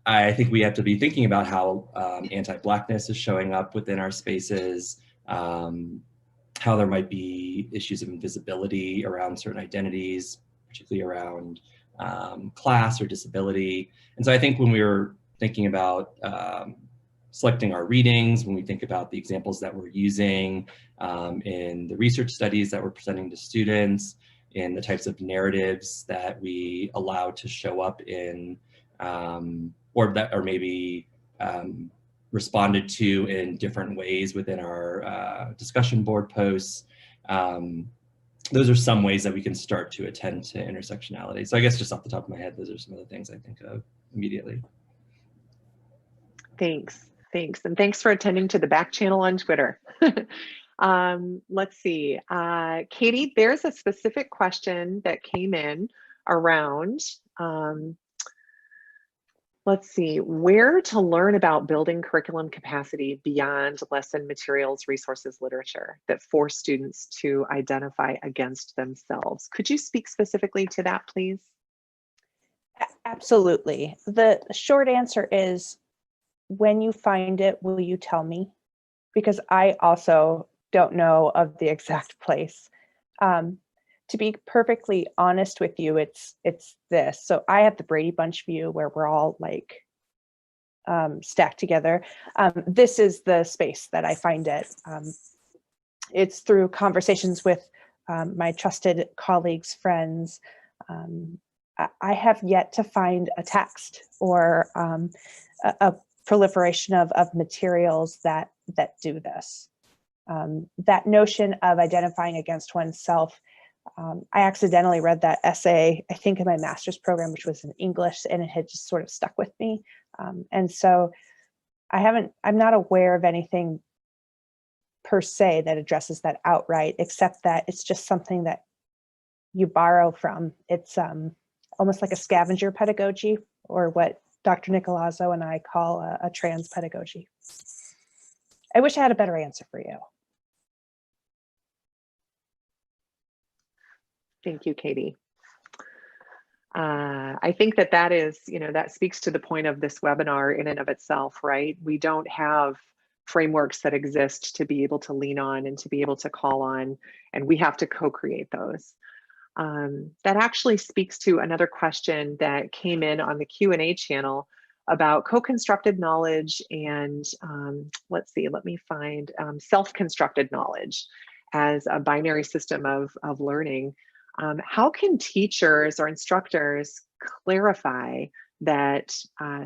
I think we have to be thinking about how anti-Blackness is showing up within our spaces, how there might be issues of invisibility around certain identities, particularly around class or disability. And so I think when we were thinking about selecting our readings, when we think about the examples that we're using in the research studies that we're presenting to students, in the types of narratives that we allow to show up in, or that are maybe responded to in different ways within our discussion board posts, those are some ways that we can start to attend to intersectionality. So I guess just off the top of my head, those are some of the things I think of immediately. Thanks. And thanks for attending to the back channel on Twitter. Let's see. Katy, there's a specific question that came in around, let's see, where to learn about building curriculum capacity beyond lesson materials, resources, literature that force students to identify against themselves. Could you speak specifically to that, please? Absolutely. The short answer is, when you find it, will you tell me? Because I also don't know of the exact place. To be perfectly honest with you, it's this. So I have the Brady Bunch view where we're all like stacked together. This is the space that I find it. It's through conversations with my trusted colleagues, friends. I have yet to find a text or a proliferation of materials that do this. That notion of identifying against oneself, I accidentally read that essay, I think in my master's program, which was in English, and it had just sort of stuck with me. And so I'm not aware of anything per se that addresses that outright, except that it's just something that you borrow from. It's almost like a scavenger pedagogy, or what Dr. Nicolazzo and I call a trans pedagogy. I wish I had a better answer for you. Thank you, Katy. I think that that is, that speaks to the point of this webinar in and of itself, right? We don't have frameworks that exist to be able to lean on and to be able to call on, and we have to co-create those. That actually speaks to another question that came in on the Q&A channel about co-constructed knowledge and let's see, let me find self-constructed knowledge as a binary system of learning. How can teachers or instructors clarify that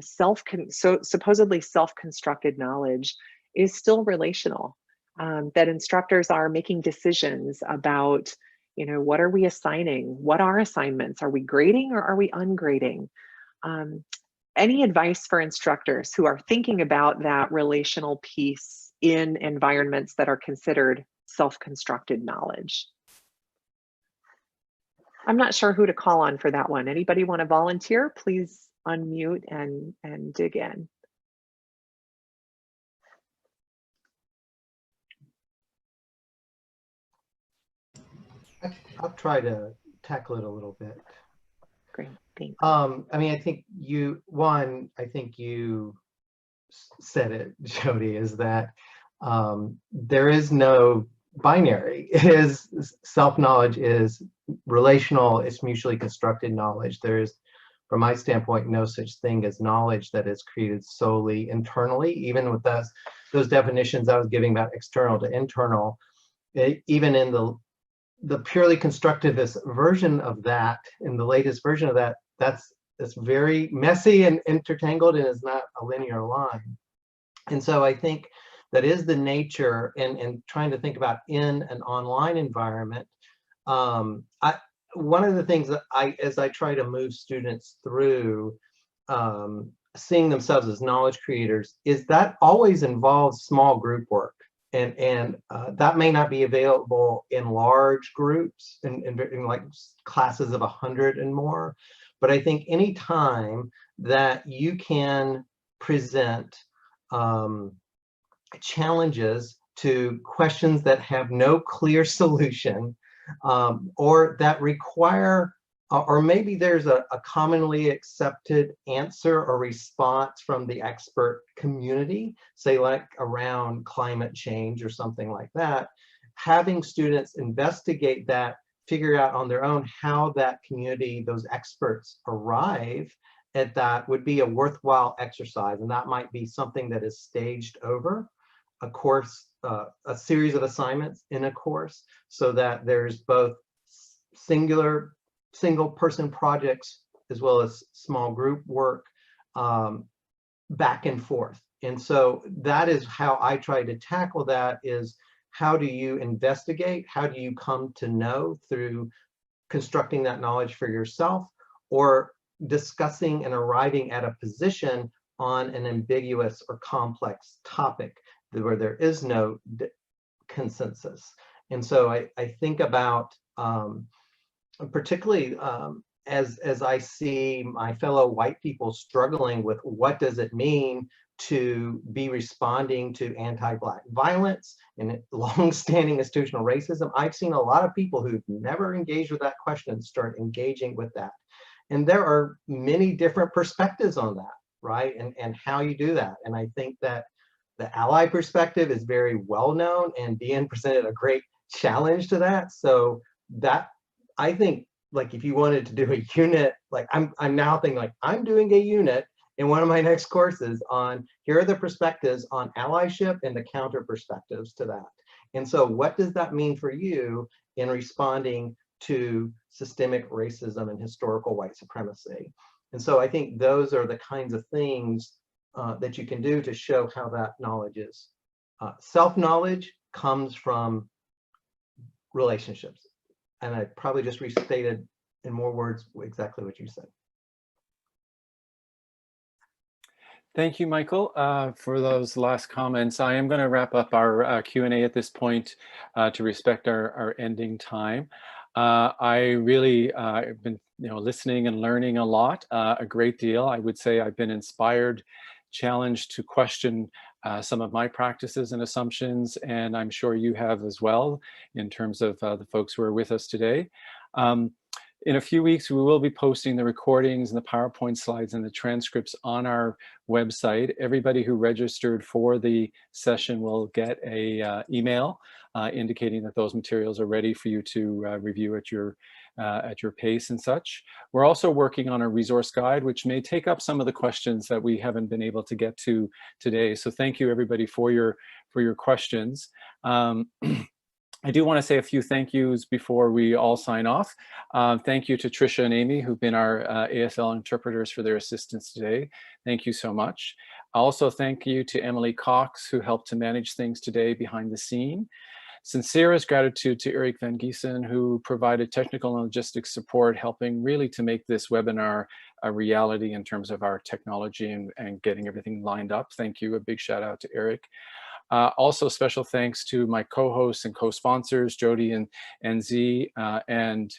supposedly self-constructed knowledge is still relational? That instructors are making decisions about, what are we assigning? What are assignments? Are we grading or are we ungrading? Any advice for instructors who are thinking about that relational piece in environments that are considered self-constructed knowledge? I'm not sure who to call on for that one. Anybody want to volunteer? Please unmute and dig in. I'll try to tackle it a little bit. Great, thanks. I mean, I think you said it, Jodi, is that there is no binary. Self-knowledge is relational, it's mutually constructed knowledge. There is, from my standpoint, no such thing as knowledge that is created solely internally. Even with those definitions I was giving about external to internal, even in the purely constructivist version of that, in the latest version of that, it's very messy and intertangled and is not a linear line. And so I think that is the nature, and trying to think about in an online environment. One of the things that as I try to move students through seeing themselves as knowledge creators, is that always involves small group work. And that may not be available in large groups, in like classes of 100 and more. But I think any time that you can present challenges to questions that have no clear solution, or that require, or maybe there's a commonly accepted answer or response from the expert community, say like around climate change or something like that, having students investigate that, figure out on their own how that community, those experts arrive at that, would be a worthwhile exercise. And that might be something that is staged over a course, a series of assignments in a course, so that there's both single person projects as well as small group work back and forth. And so that is how I try to tackle that, is how do you investigate? How do you come to know through constructing that knowledge for yourself, or discussing and arriving at a position on an ambiguous or complex topic where there is no consensus? And so I think about, particularly as I see my fellow white people struggling with what does it mean to be responding to anti-Black violence and long-standing institutional racism. I've seen a lot of people who've never engaged with that question start engaging with that. And there are many different perspectives on that, right? And how you do that. And I think that the ally perspective is very well known, and Dian presented a great challenge to that. So that, I think, like if you wanted to do a unit, like I'm now thinking like I'm doing a unit in one of my next courses on, here are the perspectives on allyship and the counter perspectives to that. And so what does that mean for you in responding to systemic racism and historical white supremacy? And so I think those are the kinds of things that you can do to show how that knowledge is. Self-knowledge comes from relationships. And I probably just restated in more words exactly what you said. Thank you, Michael, for those last comments. I am going to wrap up our Q&A at this point to respect our ending time. I really have been listening and learning a lot, a great deal. I would say I've been inspired, challenged to question some of my practices and assumptions, and I'm sure you have as well in terms of the folks who are with us today. In a few weeks, we will be posting the recordings and the PowerPoint slides and the transcripts on our website. Everybody who registered for the session will get a email indicating that those materials are ready for you to review at your pace and such. We're also working on a resource guide, which may take up some of the questions that we haven't been able to get to today. So thank you everybody for your questions. I do want to say a few thank yous before we all sign off. Thank you to Tricia and Amy, who've been our ASL interpreters, for their assistance today. Thank you so much. Also, thank you to Emily Cox, who helped to manage things today behind the scene. Sincerest gratitude to Eric Van Giesen, who provided technical and logistics support, helping really to make this webinar a reality in terms of our technology and getting everything lined up. Thank you. A big shout out to Eric. Also, special thanks to my co-hosts and co-sponsors, Jodi and Z, and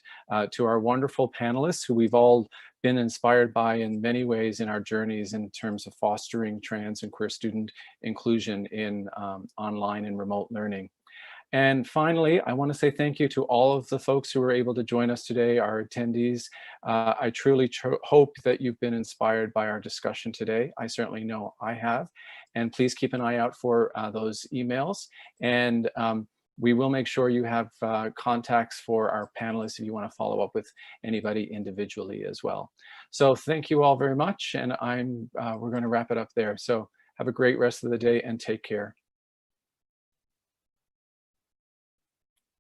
to our wonderful panelists who we've all been inspired by in many ways in our journeys in terms of fostering trans and queer student inclusion in online and remote learning. And finally, I want to say thank you to all of the folks who were able to join us today, our attendees. I truly hope that you've been inspired by our discussion today. I certainly know I have. And please keep an eye out for those emails. And we will make sure you have contacts for our panelists if you want to follow up with anybody individually as well. So thank you all very much. And we're going to wrap it up there. So have a great rest of the day and take care.